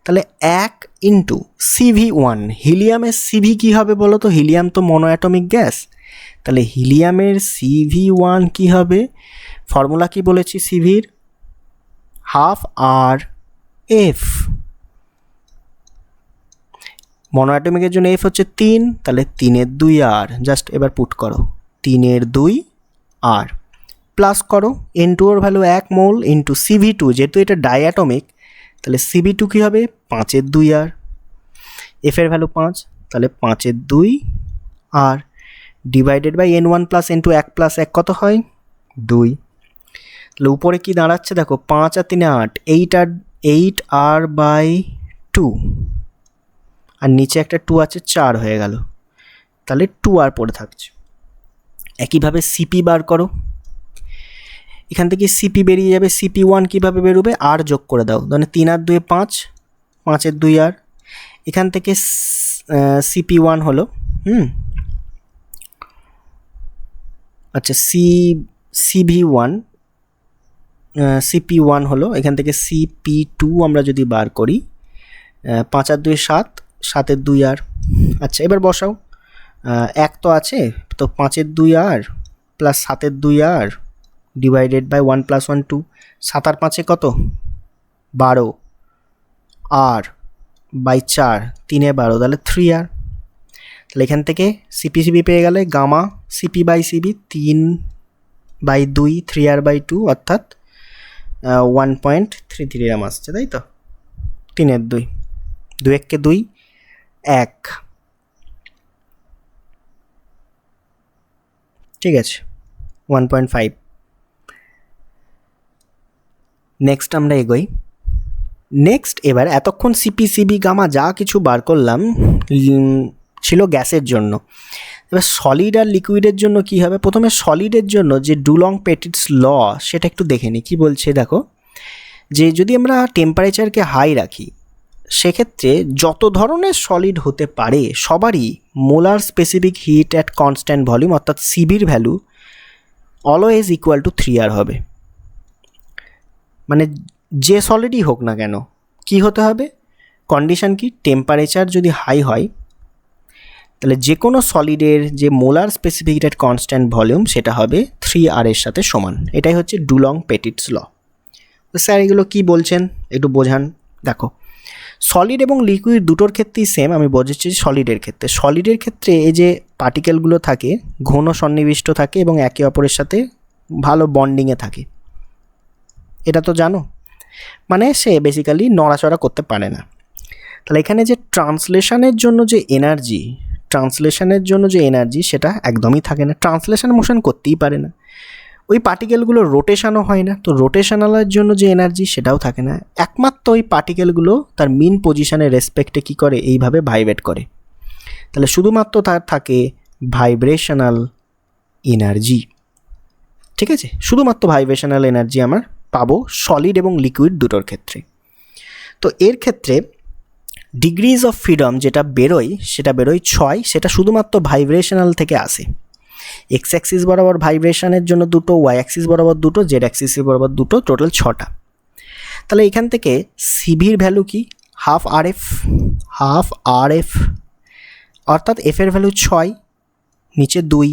তাহলে 1 ইন্টু CV1, হিলিয়ামের সিভি কী হবে বলো তো, হিলিয়াম তো মনো অ্যাটমিক গ্যাস, তাহলে হিলিয়ামের CV1 কী হবে, ফর্মুলা কি বলেছি সিভির, ½ মনো অ্যাটমিকের জন্য F হচ্ছে 3, তাহলে 3 2 R, জাস্ট এবার পুট করো 3 2 R, প্লাস করো N2 এর ভ্যালু 1 মোল ইন্টু CV2, যেহেতু এটা ডায়াটমিক তাহলে CV2 কী হবে 5 2 R, F এর ভ্যালু 5, তাহলে 5 2 R divided by N1 plus N2, 1 plus 1 কত হয় 2। তাহলে উপরে কি দাঁড়াচ্ছে দেখো, 5 আর 3 8, 8 R বাই 2, আর নিচে একটা 2 আছে, 4 হয়ে গেল, তাহলে 2 R পড়ে থাকছে। একইভাবে সিপি বার করো, এখান থেকে সিপি বেরিয়ে যাবে, CP1 কীভাবে বেরোবে, আর যোগ করে দাও, মানে 3 আর 2 5, 5 2 R, এখান থেকে CP1 হলো আচ্ছা CP1 হলো, এখান থেকে CP2 আমরা যদি বার করি, 5 আর 2 7, 7 2 R। আচ্ছা এবার বসাও, 1 তো আছে, তো 5 2 R plus 7 2 R divided by 1 plus 1 2, 7 আর 5 কত 12 R বাই 4, 3 12, তাহলে 3 R। তাহলে এখান থেকে সিপি পেয়ে গেলে gamma CP by CV 3/2 3R by 2, অর্থাৎ 1.33 গ্রাম আসছে, তাই তো, 3 2, 2 1 2 1, ঠিক আছে 1.5। নেক্সট আমরা এগোই। নেক্সট এবার এতক্ষণ সিপি সিবি গামা যা কিছু বার করলাম ছিল গ্যাসের জন্য, এবার সলিড আর লিকুইডের জন্য কি হবে। প্রথমে সলিডের জন্য যে ডুলং পেটিটস ল সেটা একটু দেখে নিই, কী বলছে দেখো, যে যদি আমরা টেম্পারেচারকে হাই রাখি সেক্ষেত্রে যত ধরনের সলিড হতে পারে সবারই molar specific heat at constant volume অর্থাৎ সিবির value always equal to 3R হবে। মানে যে সলিডই হোক না কেন কি হতে হবে, কন্ডিশন কি, টেম্পারেচার যদি হাই হয় তাহলে যে কোনো সলিডের যে molar specific heat at constant volume সেটা হবে 3R এর সাথে সমান। এটাই হচ্ছে ডুলং পেটিটস ল। তো স্যার এগুলো কী বলছেন একটু বোঝান। দেখো সলিড এবং লিকুইড দুটোর ক্ষেত্রেই সেম, আমি বোঝাচ্ছি সলিডের ক্ষেত্রে। সলিডের ক্ষেত্রে এই যে পার্টিকেলগুলো থাকে ঘন সন্নিবিষ্ট থাকে এবং একে অপরের সাথে ভালো বন্ডিংয়ে থাকে, এটা তো জানো, মানে সে বেসিক্যালি নড়াচড়া করতে পারে না। তাহলে এখানে যে ট্রান্সলেশনের জন্য যে এনার্জি সেটা একদমই থাকে না, ট্রান্সলেশন মোশন করতেই পারে না, ওই পার্টিকেলগুলো রোটেশনও হয় না, তো রোটেশনালের জন্য যে এনার্জি সেটাও থাকে না। একমাত্র ওই পার্টিকেলগুলো তার মিন পজিশনের রেসপেক্টে কী করে, এইভাবে ভাইব্রেট করে। তাহলে শুধুমাত্র তার থাকে ভাইব্রেশনাল এনার্জি, ঠিক আছে, শুধুমাত্র ভাইব্রেশনাল এনার্জি আমার পাবো সলিড এবং লিকুইড দুটোর ক্ষেত্রে। তো এর ক্ষেত্রে ডিগ্রিজ অফ ফ্রিডম যেটা বেরোয় সেটা বেরোয় 6, সেটা শুধুমাত্র ভাইব্রেশনাল থেকে আসে। এক্স অ্যাক্সিস বরাবর ভাইব্রেশনের জন্য দুটো, ওয়াই অ্যাক্সিস বরাবর দুটো, জেড অ্যাক্সিস বরাবর দুটো, টোটাল 6টা। তাহলে এখান থেকে সিভির ভ্যালু কি, হাফ আর এফ, অর্থাৎ এফের ভ্যালু 6, নিচে 2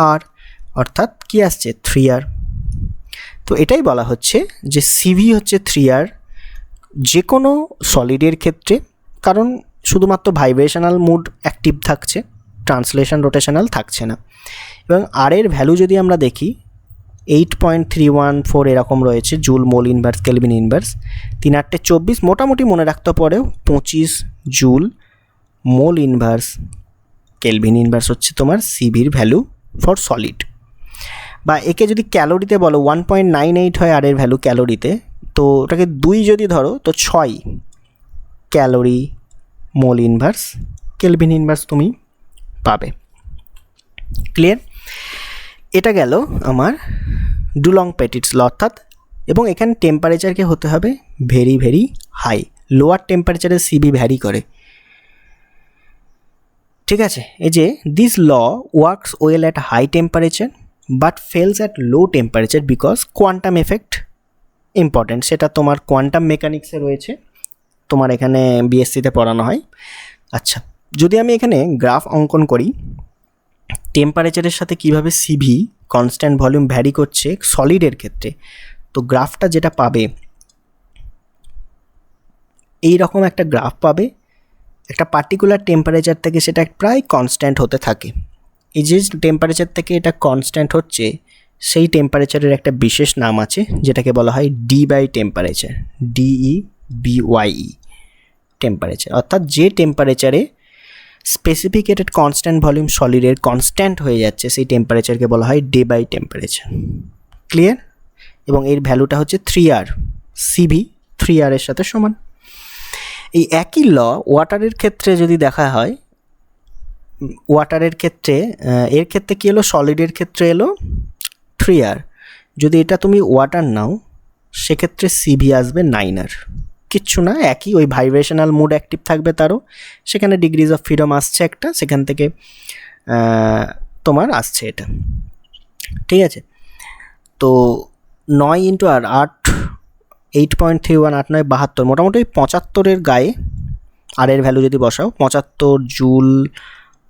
আর, অর্থাৎ কি আসছে 3R। তো এটাই বলা হচ্ছে যে সিভি হচ্ছে 3R যে কোনো সলিডের ক্ষেত্রে, কারণ শুধুমাত্র ভাইব্রেশনাল মুড অ্যাক্টিভ থাকছে, ট্রান্সলেশন রোটেশনাল থাকছে না। এবং আর এর ভ্যালু যদি আমরা দেখি 8.314 এরকম রয়েছে, joule mole inverse kelvin inverse, 3 8 24, মোটামুটি মনে রাখতে পরেও 25 joule mole inverse kelvin inverse হচ্ছে তোমার সিভির ভ্যালু ফর সলিড। বা একে যদি ক্যালোরিতে বলো 1.98 হয় আর এর ভ্যালু ক্যালোরিতে, তো ওটাকে 2 যদি ধরো তো 6 calorie mole inverse kelvin inverse তুমি পাবে। ক্লিয়ার? এটা গেল আমার ডুলং পেটিটস ল, অর্থাৎ, এবং এখানে টেম্পারেচারকে হতে হবে ভেরি ভেরি হাই, লোয়ার টেম্পারেচারে সিবি ভ্যারি করে। ঠিক আছে, এই যে this law works well at high temperature but fails at low temperature because quantum effect important. সেটা তোমার কোয়ান্টাম মেকানিক্সে রয়েছে, তোমার এখানে বিএসসিতে পড়ানো হয়। আচ্ছা, যদি আমি এখানে গ্রাফ অঙ্কন করি টেম্পারেচারের সাথে কিভাবে সিভি কনস্ট্যান্ট ভলিউম ভ্যারি করছে সলিডের ক্ষেত্রে, তো গ্রাফটা যেটা পাবে এই রকম একটা গ্রাফ পাবে, একটা পার্টিকুলার টেম্পারেচার থেকে সেটা প্রায় কনস্ট্যান্ট হতে থাকে। এই যে টেম্পারেচার থেকে এটা কনস্ট্যান্ট হচ্ছে, সেই টেম্পারেচারের একটা বিশেষ নাম আছে যেটাকে বলা হয় Debye temperature, DEBYE temperature. অর্থাৎ যে টেম্পারেচারে স্পেসিফিকেটেড কনস্ট্যান্ট ভলিউম সলিডের কনস্ট্যান্ট হয়ে যাচ্ছে সেই টেম্পারেচারকে বলা হয় ডে বাই টেম্পারেচার। ক্লিয়ার? এবং এর ভ্যালুটা হচ্ছে 3R, সিভি 3R এর সাথে সমান। এই একই ল ওয়াটারের ক্ষেত্রে যদি দেখা হয়, ওয়াটারের ক্ষেত্রে এর ক্ষেত্রে কী এলো, সলিডের ক্ষেত্রে এলো 3R। যদি এটা তুমি ওয়াটার নাও সেক্ষেত্রে সিভি আসবে 9R। কিচ্ছু না, একই, ওই ভাইব্রেশনাল মুড অ্যাক্টিভ থাকবে তারও, সেখানে ডিগ্রিজ অফ ফ্রিডম আসছে একটা, সেখান থেকে তোমার আসছে এটা। ঠিক আছে, তো 9 ইন্টু আর 8, 8.31, 8 9 72, মোটামুটি 75-এর গায়ে আর এর ভ্যালু যদি বসাও 75 joule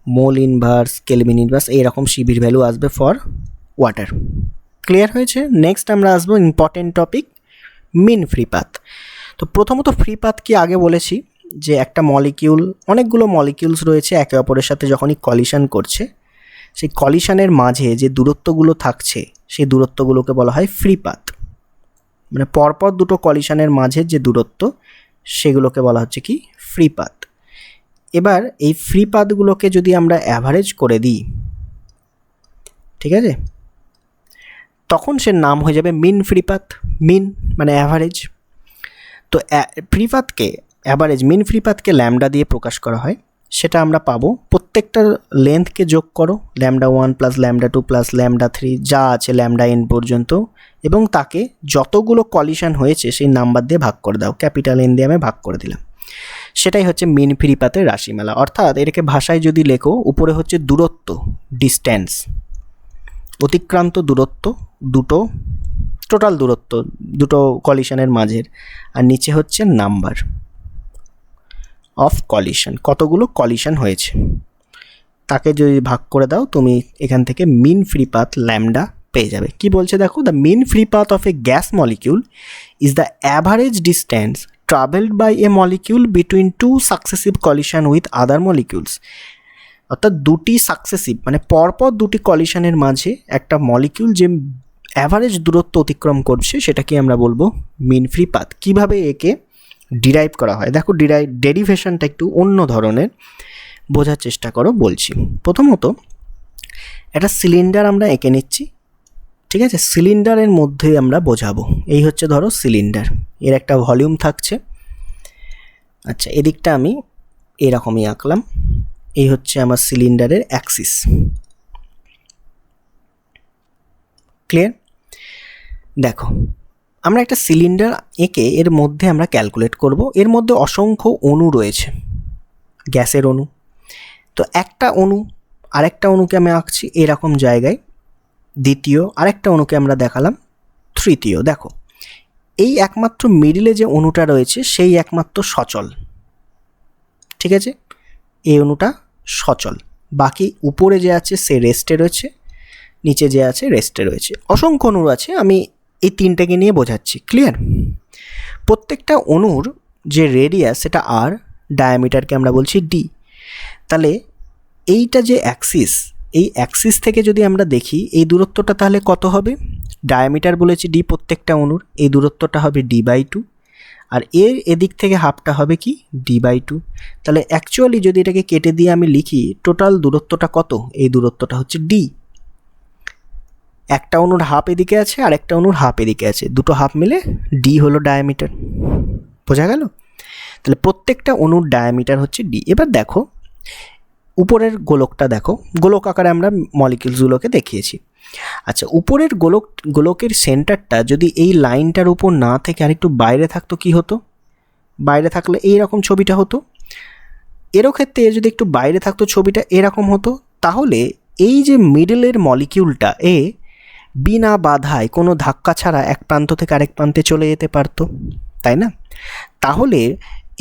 mole inverse kelvin inverse এইরকম সিভির ভ্যালু আসবে ফর ওয়াটার। ক্লিয়ার হয়েছে? নেক্সট আমরা আসবো important topic, mean free path. তো প্রথমত ফ্রি পাথ কি আগে বলেছি যে একটা মলিকিউল, অনেকগুলো মলিকিউলস রয়েছে একে অপরের সাথে যখনই কলিশন করছে, সেই কলিশনের মাঝে যে দূরত্বগুলো থাকছে সেই দূরত্বগুলোকে বলা হয় ফ্রি পাথ। মানে পরপর দুটো কলিশনের মাঝে যে দূরত্ব সেগুলোকে বলা হচ্ছে কি ফ্রি পাথ। এবার এই ফ্রি পাথগুলোকে যদি আমরা অ্যাভারেজ করে দিই, ঠিক আছে, তখন সে নাম হয়ে যাবে মিন ফ্রি পাথ। মিন মানে অ্যাভারেজ। তো ফ্রি পাথকে অ্যাভারেজ মিন ফ্রি পাথকে ল্যামডা দিয়ে প্রকাশ করা হয়। সেটা আমরা পাবো প্রত্যেকটা লেন্থকে যোগ করো, λ1 প্লাস λ2 প্লাস λ3 যা আছে λn পর্যন্ত, এবং তাকে যতগুলো কলিশন হয়েছে সেই নাম্বার দিয়ে ভাগ করে দাও, ক্যাপিটাল N দিয়ে আমি ভাগ করে দিলাম। সেটাই হচ্ছে মিন ফ্রি পাথের রাশিমালা। অর্থাৎ এটাকে ভাষায় যদি লেখো, উপরে হচ্ছে দূরত্ব, ডিস্ট্যান্স, অতিক্রান্ত দূরত্ব দুটো, টোটাল দূরত্ব দুটো কলিশনের মাঝের, আর নিচে হচ্ছে নাম্বার অফ কলিশন, কতগুলো কলিশন হয়েছে, তাকে যদি ভাগ করে দাও তুমি এখান থেকে মিন ফ্রি পাথ ল্যামডা পেয়ে যাবে। কি বলছে দেখো, the mean free path of a gas molecule is the average distance travelled by a molecule between two successive collision with other molecules. অর্থাৎ দুটি সাকসেসিভ মানে পরপর দুটি কলিশনের মাঝে একটা মলিকিউল যে অ্যাভারেজ দূরত্ব অতিক্রম করছে সেটাকে আমরা বলবো মিন ফ্রি পাথ। কীভাবে একে ডিরাইভ করা হয় দেখো, ডেরিভেশনটা একটু অন্য ধরনের, বোঝার চেষ্টা করো বলছি। প্রথমত একটা সিলিন্ডার আমরা এঁকে নিচ্ছি, ঠিক আছে, সিলিন্ডারের মধ্যে আমরা বোঝাবো। এই হচ্ছে ধরো সিলিন্ডার, এর একটা ভলিউম থাকছে। আচ্ছা, এদিকটা আমি এরকমই আঁকলাম। এই হচ্ছে আমার সিলিন্ডারের অ্যাক্সিস। ক্লিয়ার? দেখো, আমরা একটা সিলিন্ডার এঁকে এর মধ্যে আমরা ক্যালকুলেট করব। এর মধ্যে অসংখ্য অণু রয়েছে, গ্যাসের অণু। তো একটা অণু আরেকটা অণুকে আমি আঁকছি এরকম জায়গায়, দ্বিতীয় আরেকটা অণুকে আমরা দেখালাম তৃতীয়। দেখো এই একমাত্র মিডিলে যে অণুটা রয়েছে সেই একমাত্র সচল, ঠিক আছে, এই অণুটা সচল, বাকি উপরে যে আছে সে রেস্টে রয়েছে, নিচে যে আছে রেস্টে রয়েছে। অসংখ্য অণু আছে, আমি এই তিনটাকে নিয়ে বোঝাচ্ছি, ক্লিয়ার? প্রত্যেকটা অণুর যে রেডিয়াস সেটা আর, ডায়ামিটারকে আমরা বলছি ডি। তাহলে এইটা যে অ্যাক্সিস, এই অ্যাক্সিস থেকে যদি আমরা দেখি এই দূরত্বটা তাহলে কত হবে? ডায়ামিটার বলেছি ডি প্রত্যেকটা অণুর, এই দূরত্বটা হবে d/2, আর এর এদিক থেকে হাফটা হবে কি d/2। তাহলে অ্যাকচুয়ালি যদি এটাকে কেটে দিয়ে আমি লিখি টোটাল দূরত্বটা কত, এই দূরত্বটা হচ্ছে d। একটা অণুর হাফ এদিকে আছে আর একটা অণুর হাফ এদিকে আছে, দুটো হাফ মিলে d হলো ডায়ামিটার। বোঝা গেল? তাহলে প্রত্যেকটা অণুর ডায়ামিটার হচ্ছে d। এবার দেখো উপরের গোলকটা দেখো, গোলক আকারে আমরা মলিকিউলসগুলোকে দেখিয়েছি। আচ্ছা, উপরের গোলকের সেন্টারটা যদি এই লাইনটার উপর না থেকে আরেকটু বাইরে থাকতো কি হতো? বাইরে থাকলে এইরকম ছবিটা হতো। এরও ক্ষেত্রে যদি একটু বাইরে থাকতো ছবিটা এরকম হতো। তাহলে এই যে মিডলের মলিকিউলটা এ বিনা বাধায় কোনো ধাক্কা ছাড়া এক প্রান্ত থেকে আরেক প্রান্তে চলে যেতে পারতো, তাই না? তাহলে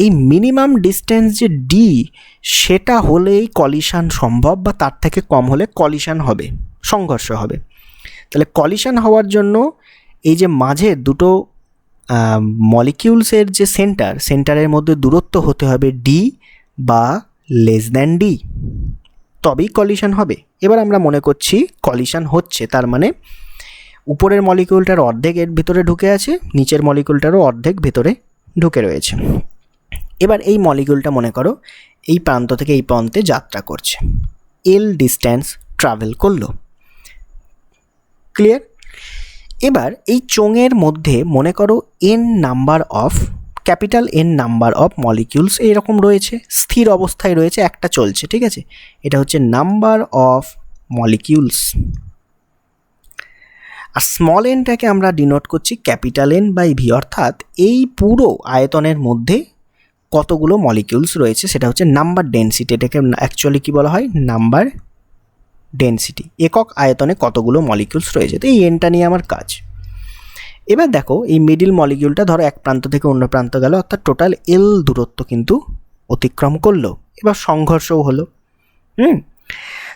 এই মিনিমাম ডিস্টেন্স যে ডি, সেটা হলেই কলিশন সম্ভব, বা তার থেকে কম হলে কলিশন হবে, সংঘর্ষ হবে। তাহলে কলিশন হওয়ার জন্য এই যে মাঝের দুটো মলিকিউলসের যে সেন্টারের মধ্যে দূরত্ব হতে হবে ডি বা লেস দ্যান ডি, তবেই কলিশন হবে। এবার আমরা মনে করছি কলিশন হচ্ছে, তার মানে উপরের মলিকিউলটার অর্ধেক এর ভিতরে ঢুকে আছে, নিচের মলিকিউলটারও অর্ধেক ভেতরে ঢুকে রয়েছে। এবার এই মলিকিউলটা মনে করো এই প্রান্ত থেকে এই প্রান্তে যাত্রা করছে, এল ডিস্ট্যান্স ট্রাভেল করলো, ক্লিয়ার? এবার এই চোঙের মধ্যে মনে করো N number of, capital N number of molecules এইরকম রয়েছে, স্থির অবস্থায় রয়েছে, একটা চলছে, ঠিক আছে? এটা হচ্ছে নাম্বার অফ মলিকিউলস। আর স্মল এনটাকে আমরা ডিনোট করছি ক্যাপিটাল এন বাই ভি, অর্থাৎ এই পুরো আয়তনের মধ্যে কতগুলো মলিকিউলস রয়েছে সেটা হচ্ছে নাম্বার ডেনসিটি। এটাকে অ্যাকচুয়ালি কী বলা হয়? নাম্বার ডেনসিটি, একক আয়তনে কতগুলো মলিকিউলস রয়েছে। তো এই এনটা নিয়ে আমার কাজ। এবার দেখো এই মিডিল মলিকিউলটা ধরো এক প্রান্ত থেকে অন্য প্রান্ত গেল, অর্থাৎ টোটাল এল দূরত্ব কিন্তু অতিক্রম করলো, এবার সংঘর্ষও হলো।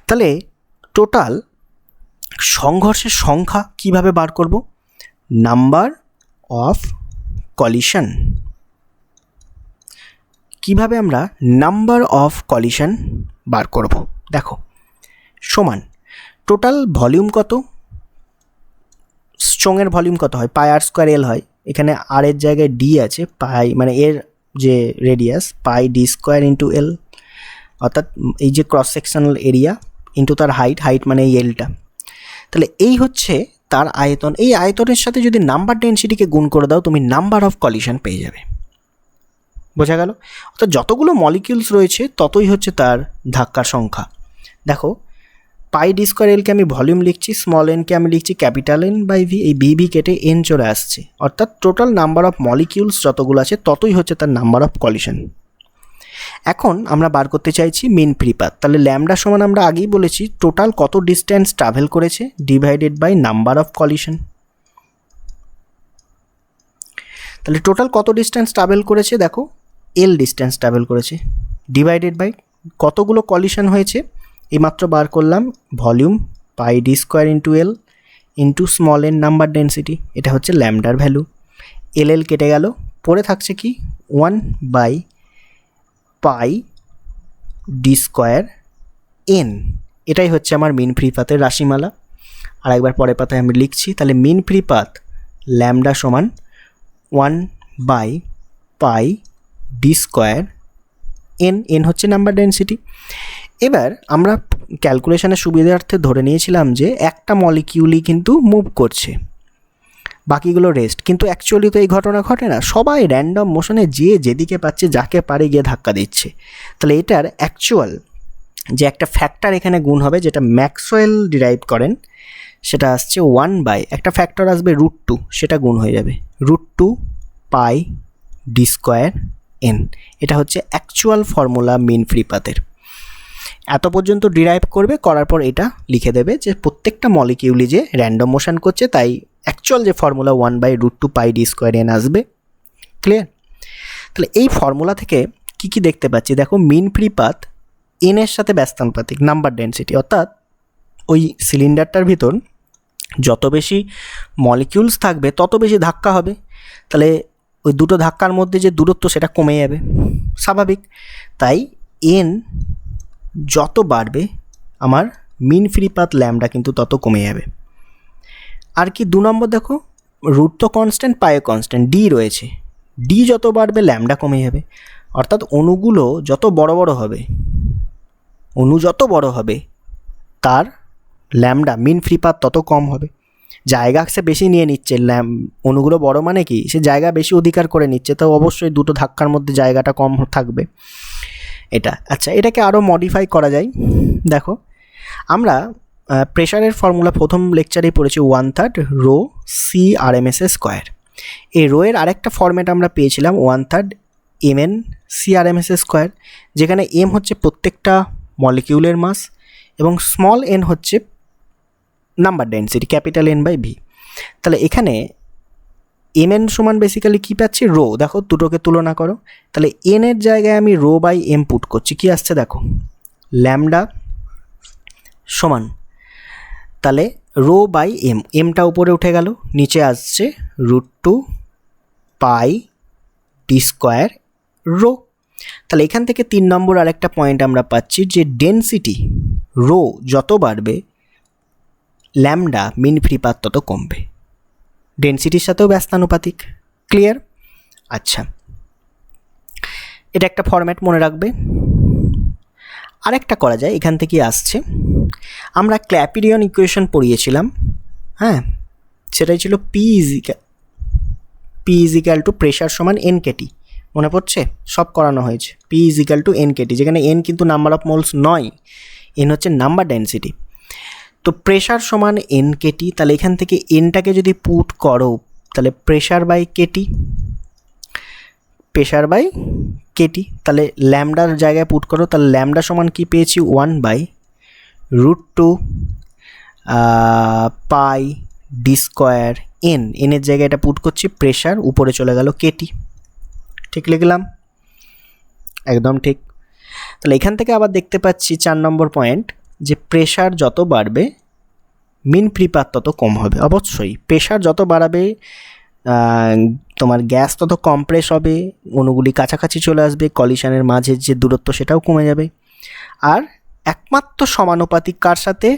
তাহলে টোটাল সংঘর্ষের সংখ্যা কিভাবে বার করব? Number of collision. কিভাবে আমরা নাম্বার অফ কলিশন বার করব? দেখো সমান টোটাল ভলিউম কত, চোঙের ভলিউম কত হয়? পাই আর স্কোয়ার এল হয়। এখানে আর এর জায়গায় ডি আছে, পাই মানে এর যে রেডিয়াস পাই ডি স্কোয়ার ইন্টু এল, অর্থাৎ এই যে ক্রস সেকশনাল এরিয়া ইন্টু তার হাইট মানে এই এলটা। তাহলে এই হচ্ছে তার আয়তন। এই আয়তনের সাথে যদি নাম্বার ডেনসিটিকে গুণ করে দাও তুমি নাম্বার অফ কলিশন পেয়ে যাবে। বোঝা গেল? অর্থাৎ যতগুলো মলিকিউলস রয়েছে ততই হচ্ছে তার ধাক্কার সংখ্যা। দেখো পাই ডি স্কোয়ার এলকে আমি ভলিউম লিখছি, স্মল এনকে আমি লিখছি ক্যাপিটাল এন বাই ভি, এই ভি কেটে এন চলে আসছে, অর্থাৎ টোটাল নাম্বার অফ মলিকিউলস যতগুলো আছে ততই হচ্ছে তার নাম্বার অফ কলিশন। এখন আমরা বার করতে চাইছি মিন ফ্রি পাথ। তাহলে ল্যামডা সমান আমরা আগেই বলেছি টোটাল কত ডিস্টেন্স ট্রাভেল করেছে divided by number of collision. তাহলে টোটাল কত ডিস্টেন্স ট্রাভেল করেছে? দেখো এল ডিস্টেন্স ট্রাভেল করেছে, ডিভাইডেড বাই কতগুলো কলিশন হয়েছে এইমাত্র বার করলাম, volume pi D square into L into small N number density, এটা হচ্ছে ল্যামডার ভ্যালু। এল কেটে গেল, পড়ে থাকছে কি 1 by pi D square N. এটাই হচ্ছে আমার মিন ফ্রি পাথের রাশিমালা। আর একবার পরের পাতায় আমি লিখছি, তাহলে মিন ফ্রি পাথ ল্যামডা সমান 1 by pi D square N হচ্ছে নাম্বার ডেন্সিটি। এবার আমরা ক্যালকুলেশনের সুবিধার্থে ধরে নিয়েছিলাম যে একটা মলিকিউলই কিন্তু মুভ করছে, বাকিগুলো রেস্ট, কিন্তু অ্যাকচুয়ালি তো এই ঘটনা ঘটে না, সবাই র্যান্ডম মোশনে যে যেদিকে পাচ্ছে যাকে পারে গিয়ে ধাক্কা দিচ্ছে। তাহলে এটার অ্যাকচুয়াল যে একটা ফ্যাক্টর এখানে গুণ হবে, যেটা ম্যাক্সওয়েল ডিরাইভ করেন, সেটা আসছে 1 বাই একটা ফ্যাক্টর আসবে √2, সেটা গুণ হয়ে যাবে √2 পাই ডি স্কোয়ার এন। এটা হচ্ছে অ্যাকচুয়াল ফর্মুলা মিন ফ্রি পাথের। এত পর্যন্ত ডিরাইভ করবে, করার পর এটা লিখে দেবে যে প্রত্যেকটা মলিকিউলই যে র্যান্ডম মোশন করছে, তাই অ্যাকচুয়াল যে ফর্মুলা 1/√2 পাই ডি স্কোয়ার এন আসবে। ক্লিয়ার? তাহলে এই ফর্মুলা থেকে কি কি দেখতে পাচ্ছি, দেখো মিন ফ্রি পাথ এন এর সাথে ব্যস্তানুপাতিক নাম্বার ডেন্সিটি, অর্থাৎ ওই সিলিন্ডারটার ভিতর যত বেশি মলিকিউলস থাকবে তত বেশি ধাক্কা হবে, তাহলে ওই দুটো ধাক্কার মধ্যে যে দূরত্ব সেটা কমে যাবে, স্বাভাবিক। তাই এন যত বাড়বে আমার মিন ফ্রি পাথ ল্যামডা কিন্তু তত কমে যাবে। আর কি 2 নম্বর দেখো, রুট তো কনস্ট্যান্ট, পায়ে কনস্ট্যান্ট, ডি রয়েছে, ডি যত বাড়বে ল্যামডা কমে যাবে, অর্থাৎ অণুগুলো যত বড় বড় হবে, অণু যত বড় হবে তার ল্যামডা মিন ফ্রি পাথ তত কম হবে। জায়গা সে বেশি নিয়ে নিচ্ছে, অণুগুলো বড় মানে কি, সে জায়গা বেশি অধিকার করে নিচ্ছে, তো অবশ্যই দুটো ধাক্কার মধ্যে জায়গাটা কম থাকবে। এটা আচ্ছা, এটাকে আরও মডিফাই করা যায়। দেখো আমরা প্রেশারের ফর্মুলা প্রথম লেকচারেই পড়েছি 1/3 rho C R M S square. এই রো এর আরেকটা ফর্ম্যাট আমরা পেয়েছিলাম 1/3 M N C R M S square, যেখানে এম হচ্ছে প্রত্যেকটা মলিকিউলের মাস এবং স্মল এন হচ্ছে number density, capital N by V. তাহলে এখানে এম এন সমান বেসিক্যালি কী পাচ্ছি, রো। দেখো দুটোকে তুলনা করো, তাহলে এন এর জায়গায় আমি রো বাই এম পুট করছি, কী আসছে দেখো, ল্যামডা সমান, তাহলে রো বাই এম, এমটা উপরে উঠে গেল, নিচে আসছে √2 পাই ডি স্কোয়ার রো। তাহলে এখান থেকে 3 নম্বর আরেকটা পয়েন্ট আমরা পাচ্ছি যে ডেন্সিটি রো যত বাড়বে ল্যামডা মিন ফ্রি পাথ তত কমবে, ডেন্সিটির সাথেও ব্যস্তানুপাতিক। ক্লিয়ার? আচ্ছা, এটা একটা ফরম্যাট মনে রাখবে। আরেকটা করা যায়, এখান থেকেই আসছে, আমরা ক্ল্যাপিরিয়ন ইকুয়েশন পড়িয়েছিলাম, হ্যাঁ, সেটাই ছিল পি ইজিক্যাল টু প্রেশার সমান এন কেটি, মনে পড়ছে? সব করানো হয়েছে। P equal to N KT, যেখানে এন কিন্তু নাম্বার অফ মোলস নয়, এন হচ্ছে নাম্বার ডেন্সিটি। তো প্রেশার সমান এন কেটি, তাহলে এখান থেকে এনটাকে যদি পুট করো তাহলে pressure by KT, pressure by KT, তাহলে ল্যামডার জায়গায় পুট করো, তাহলে ল্যামডা সমান কি পেয়েছি 1/√2 পাই ডি স্কোয়ার এন, এনের জায়গায় এটা পুট করছি, প্রেশার উপরে চলে গেল কেটি। ঠিক লিখলাম? একদম ঠিক। তাহলে এখান থেকে আবার দেখতে পাচ্ছি 4 নম্বর পয়েন্ট, যে প্রেশার যত বাড়বে মিন ফ্রি পাথ তত কম হবে। অবশ্যই প্রেশার যত বাড়াবে তোমার গ্যাস তত কমপ্রেস হবে, অণুগুলি কাছাকাছি চলে আসবে, কলিশনের মাঝের যে দূরত্ব সেটাও কমে যাবে। আর একমাত্র সমানুপাতিক কার সাথে,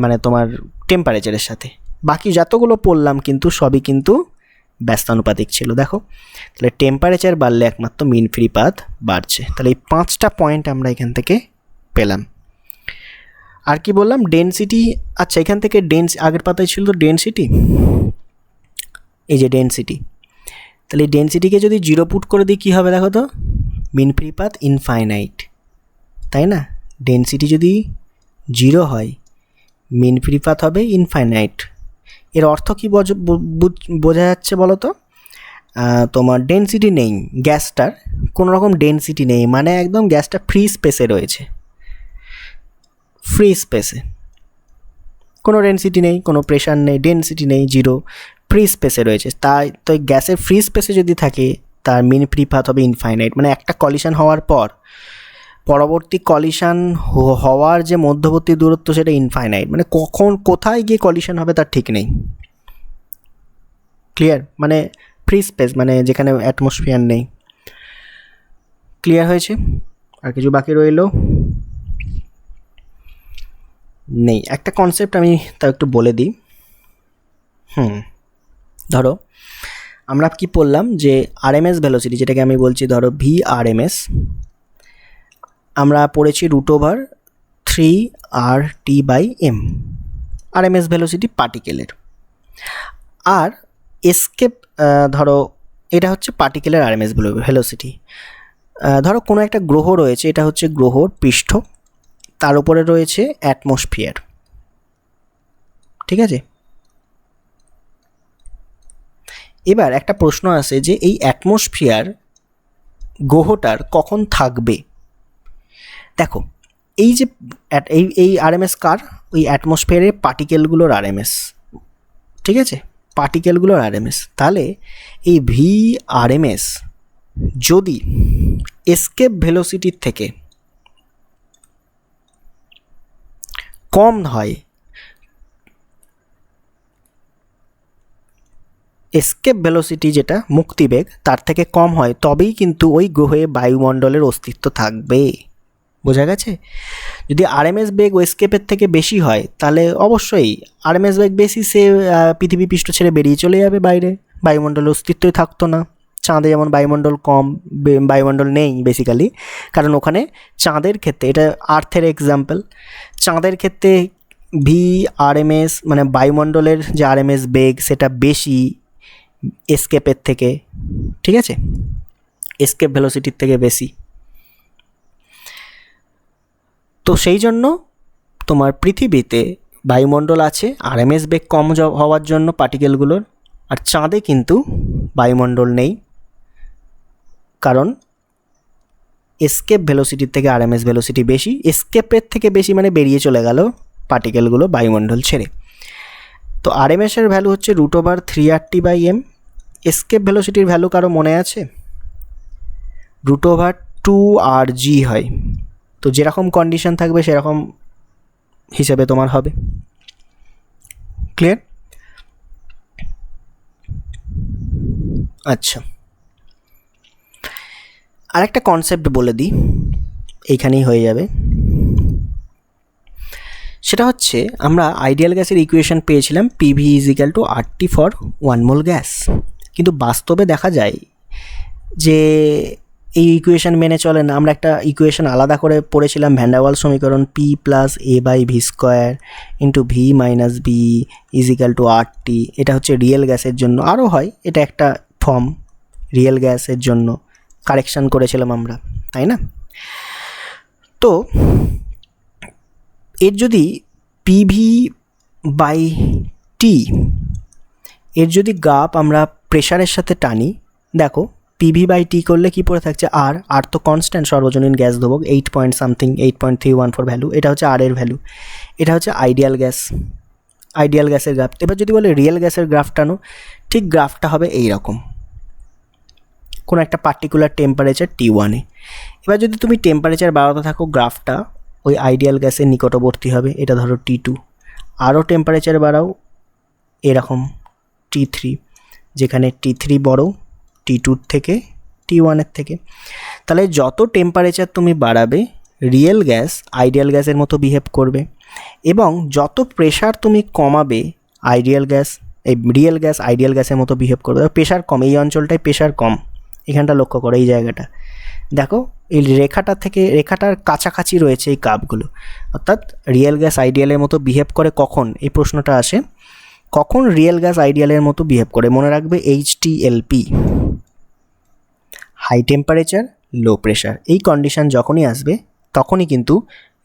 মানে তোমার টেম্পারেচারের সাথে। বাকি যতগুলো পড়লাম কিন্তু সবই কিন্তু ব্যস্তানুপাতিক ছিল। দেখো তাহলে টেম্পারেচার বাড়লে একমাত্র মিন ফ্রি পাথ বাড়ছে। তাহলে এই 5টা পয়েন্ট আমরা এখান থেকে পেলাম। আর কি বললাম, ডেন্সিটি। আচ্ছা, এখান থেকে আগের পাতায় ছিল ডেন্সিটি, এই যে ডেন্সিটি, তাহলে এই ডেন্সিটিকে যদি 0 পুট করে দিই কী হবে দেখো তো, মিন ফ্রি পাথ ইনফাইনাইট, তাই না? ডেন্সিটি যদি 0 হয় মিন ফ্রি পাথ হবে ইনফাইনাইট। এর অর্থ কী বোঝা যাচ্ছে বলো তো? তোমার ডেন্সিটি নেই, গ্যাসটার কোনো রকম ডেন্সিটি নেই, মানে একদম গ্যাসটা ফ্রি স্পেসে রয়েছে, ফ্রি স্পেসে, কোনো ডেন্সিটি নেই, কোনো প্রেশার নেই, ডেন্সিটি নেই, 0, ফ্রি স্পেসে রয়েছে। তাই তো গ্যাসের ফ্রি স্পেসে যদি থাকে তার মিন ফ্রি পাথ হবে ইনফাইনাইট, মানে একটা কলিশন হওয়ার পর পরবর্তী কলিশন হওয়ার যে মধ্যবর্তী দূরত্ব সেটা ইনফাইনাইট, মানে কখন কোথায় গিয়ে কলিশন হবে তার ঠিক নেই। ক্লিয়ার? মানে ফ্রি স্পেস, মানে যেখানে অ্যাটমসফিয়ার নেই। ক্লিয়ার হয়েছে? আর কিছু বাকি রইল? নেই। একটা কনসেপ্ট আমি তা একটু বলে দিই। ধরো আমরা কি পড়লাম যে আরএমএস ভেলোসিটি, যেটাকে আমি বলছি ধরো ভি আরএমএস, আমরা পড়েছি √3RT/m, আরএমএস ভেলোসিটি পার্টিকেলের। আর এসকেপ, ধরো এটা হচ্ছে পার্টিকেলের আরএমএস ভেলোসিটি। ধরো কোনো একটা গ্রহ রয়েছে, এটা হচ্ছে গ্রহর পৃষ্ঠ, তার উপরে রয়েছে অ্যাটমসফিয়ার, ঠিক আছে? এবার একটা প্রশ্ন আসে যে এই অ্যাটমসফিয়ার গ্রহটার কখন থাকবে। দেখো এই যে এই আরএমএস কার, ওই অ্যাটমসফিয়ারের পার্টিকেলগুলোর আরএমএস, ঠিক আছে, পার্টিকেলগুলোর আরএমএস। তাহলে এই ভি আরএমএস যদি এসকেপ ভেলোসিটির থেকে কম হয়, এসকেপ ভেলোসিটি যেটা মুক্তিবেগ তার থেকে কম হয়, তবেই কিন্তু ওই গ্রহে বায়ুমণ্ডলের অস্তিত্ব থাকবে। বোঝা গেছে? যদি আরএমএস বেগ এসকেপের থেকে বেশি হয় তাহলে অবশ্যই আরএমএস বেগ বেশি, সে পৃথিবী পৃষ্ঠ ছেড়ে বেরিয়ে চলে যাবে বাইরে, বায়ুমণ্ডলের অস্তিত্বই থাকতো না। চাঁদে যেমন বায়ুমণ্ডল কম, বায়ুমণ্ডল নেই বেসিক্যালি, কারণ ওখানে চাঁদের ক্ষেত্রে, এটা আর্থের এক্সাম্পল, চাঁদের ক্ষেত্রে ভি আরএমএস মানে বায়ুমণ্ডলের যে আরএমএস বেগ সেটা বেশি এসকেপের থেকে, ঠিক আছে, এসকেপ ভেলোসিটির থেকে বেশি। তো সেই জন্য তোমার পৃথিবীতে বায়ুমণ্ডল আছে আরএমএস বেগ কম হওয়ার জন্য পার্টিকেলগুলোর, আর চাঁদে কিন্তু বায়ুমণ্ডল নেই, কারণ এসকেপ ভেলোসিটির থেকে আরএমএস ভেলোসিটি বেশি, এসকেপের থেকে বেশি মানে বেরিয়ে চলে গেল পার্টিকেলগুলো বায়ুমণ্ডল ছেড়ে। তো আরএমএসের ভ্যালু হচ্ছে √3RT/m। এসকেপ ভেলোসিটির ভ্যালু কারো মনে আছে? √2rg হয়। তো যেরকম কন্ডিশন থাকবে সেরকম হিসেবে তোমার হবে। ক্লিয়ার? আচ্ছা, আরেকটা কনসেপ্ট বলে দিই, এইখানেই হয়ে যাবে। সেটা হচ্ছে আমরা আইডিয়াল গ্যাসের ইকুয়েশন পেয়েছিলাম PV = RT for 1 mole gas, কিন্তু বাস্তবে দেখা যায় যে এই ইকুয়েশন মেনে চলে না। আমরা একটা ইকুয়েশন আলাদা করে পড়েছিলাম, ভ্যান ডার ওয়ালস সমীকরণ, P + A/v² × V - B = RT। এটা হচ্ছে রিয়েল গ্যাসের জন্য, আরও হয়, এটা একটা ফর্ম রিয়েল গ্যাসের জন্য কারেকশান করেছিলাম আমরা, তাই না? তো এর যদি PV/T এর যদি গ্রাফ আমরা প্রেশারের সাথে টানি, দেখো PV/T করলে কি পড়ে থাকছে, আর তো কনস্ট্যান্ট, সর্বজনীন গ্যাস ধ্রুবক 8 পয়েন্ট সামথিং, 8.314 ভ্যালু, এটা হচ্ছে আর এর ভ্যালু। এটা হচ্ছে আইডিয়াল গ্যাস, আইডিয়াল গ্যাসের গ্রাফ। এবার যদি বলে রিয়েল গ্যাসের গ্রাফ টানো, ঠিক গ্রাফটা হবে এই রকম, কোনো একটা পার্টিকুলার টেম্পারেচার T1-এ। এবার যদি তুমি টেম্পারেচার বাড়াতে থাকো, গ্রাফটা ওই আইডিয়াল গ্যাসের নিকটবর্তী হবে, এটা ধরো T2। আরও টেম্পারেচার বাড়াও, এরকম T3, যেখানে T3 বড় T2-র থেকে, T1-এর থেকে। তাহলে যত টেম্পারেচার তুমি বাড়াবে রিয়েল গ্যাস আইডিয়াল গ্যাসের মতো বিহেভ করবে, এবং যত প্রেশার তুমি কমাবে রিয়েল গ্যাস আইডিয়াল গ্যাসের মতো বিহেভ করবে। প্রেশার কম, এই অঞ্চলটায় প্রেশার কম, এখানটা লক্ষ্য করো, এই জায়গাটা দেখো, এই রেখাটার কাছাকাছি রয়েছে এই কাপগুলো, অর্থাৎ রিয়েল গ্যাস আইডিয়ালের মতো বিহেভ করে। কখন এই প্রশ্নটা আসে, কখন রিয়েল গ্যাস আইডিয়ালের মতো বিহেভ করে? মনে রাখবে HTLP, high temperature low pressure. এই কন্ডিশন যখনই আসবে তখনই কিন্তু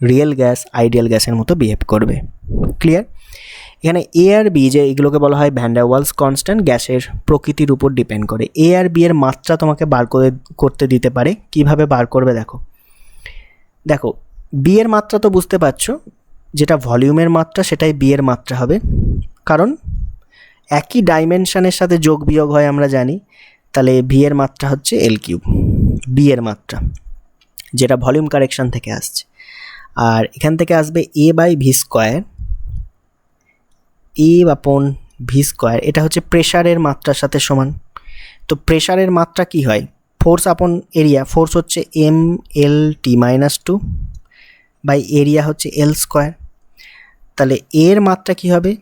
রিয়েল গ্যাস আইডিয়াল গ্যাসের মতো বিহেভ করবে। ক্লিয়ার? এখানে A আর B, যে এগুলোকে বলা হয় ভ্যান ডার ওয়ালস কনস্ট্যান্ট, গ্যাসের প্রকৃতির উপর ডিপেন্ড করে। A আর B এর মাত্রা তোমাকে বার করতে দিতে পারে। কিভাবে বার করবে দেখো B এর মাত্রা তো বুঝতে পারছো, যেটা ভলিউমের মাত্রা সেটাই B এর মাত্রা হবে, কারণ একই ডাইমেনশনের সাথে যোগ বিয়োগ হয় আমরা জানি। তাহলে B এর মাত্রা হচ্ছে L3, B এর মাত্রা, যেটা ভলিউম কারেকশন থেকে আসছে। আর এখান থেকে আসবে A/v², A/v², এটা হচ্ছে প্রেশারের মাত্রার সাথে সমান। তো প্রেশারের মাত্রা কি হয়? ফোর্স আপন এরিয়া, ফোর্স হচ্ছে mLT-2 বাই এরিয়া হচ্ছে L²। তাহলে এর মাত্রা কি হবে?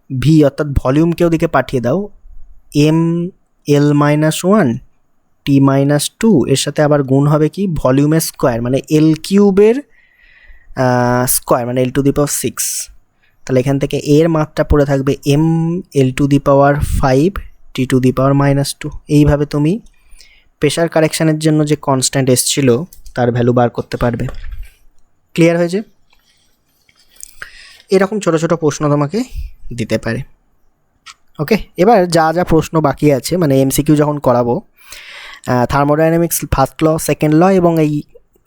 V, অর্থাৎ ভলিউমকে ওদিকে পাঠিয়ে দাও, mL-1 T-2, এর সাথে আবার গুণ হবে কি ভলিউমের স্কোয়ার, মানে L³ স্কোয়ার, মানে L⁶। তাহলে এখান থেকে এর মাত্রা পড়ে থাকবে mL⁵ T⁻²। এইভাবে তুমি প্রেশার কারেকশানের জন্য যে কনস্ট্যান্ট এসছিল তার ভ্যালু বার করতে পারবে। ক্লিয়ার হয়েছে? এরকম ছোট ছোট প্রশ্ন তোমাকে দিতে পারে। ওকে, এবার যা যা প্রশ্ন বাকি আছে, মানে MCQ যখন করাবো, thermodynamics first law, second law এবং এই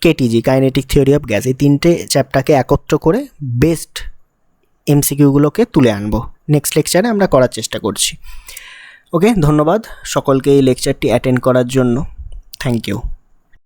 KTG kinetic theory of gas, এই তিনটে চ্যাপ্টারকে একত্র করে বেস্ট এমসিকিউগুলোকে তুলে আনবো। নেক্সট লেকচারে আমরা করার চেষ্টা করছি। ওকে, ধন্যবাদ সকলকে এই লেকচারটি অ্যাটেন্ড করার জন্য। Thank you.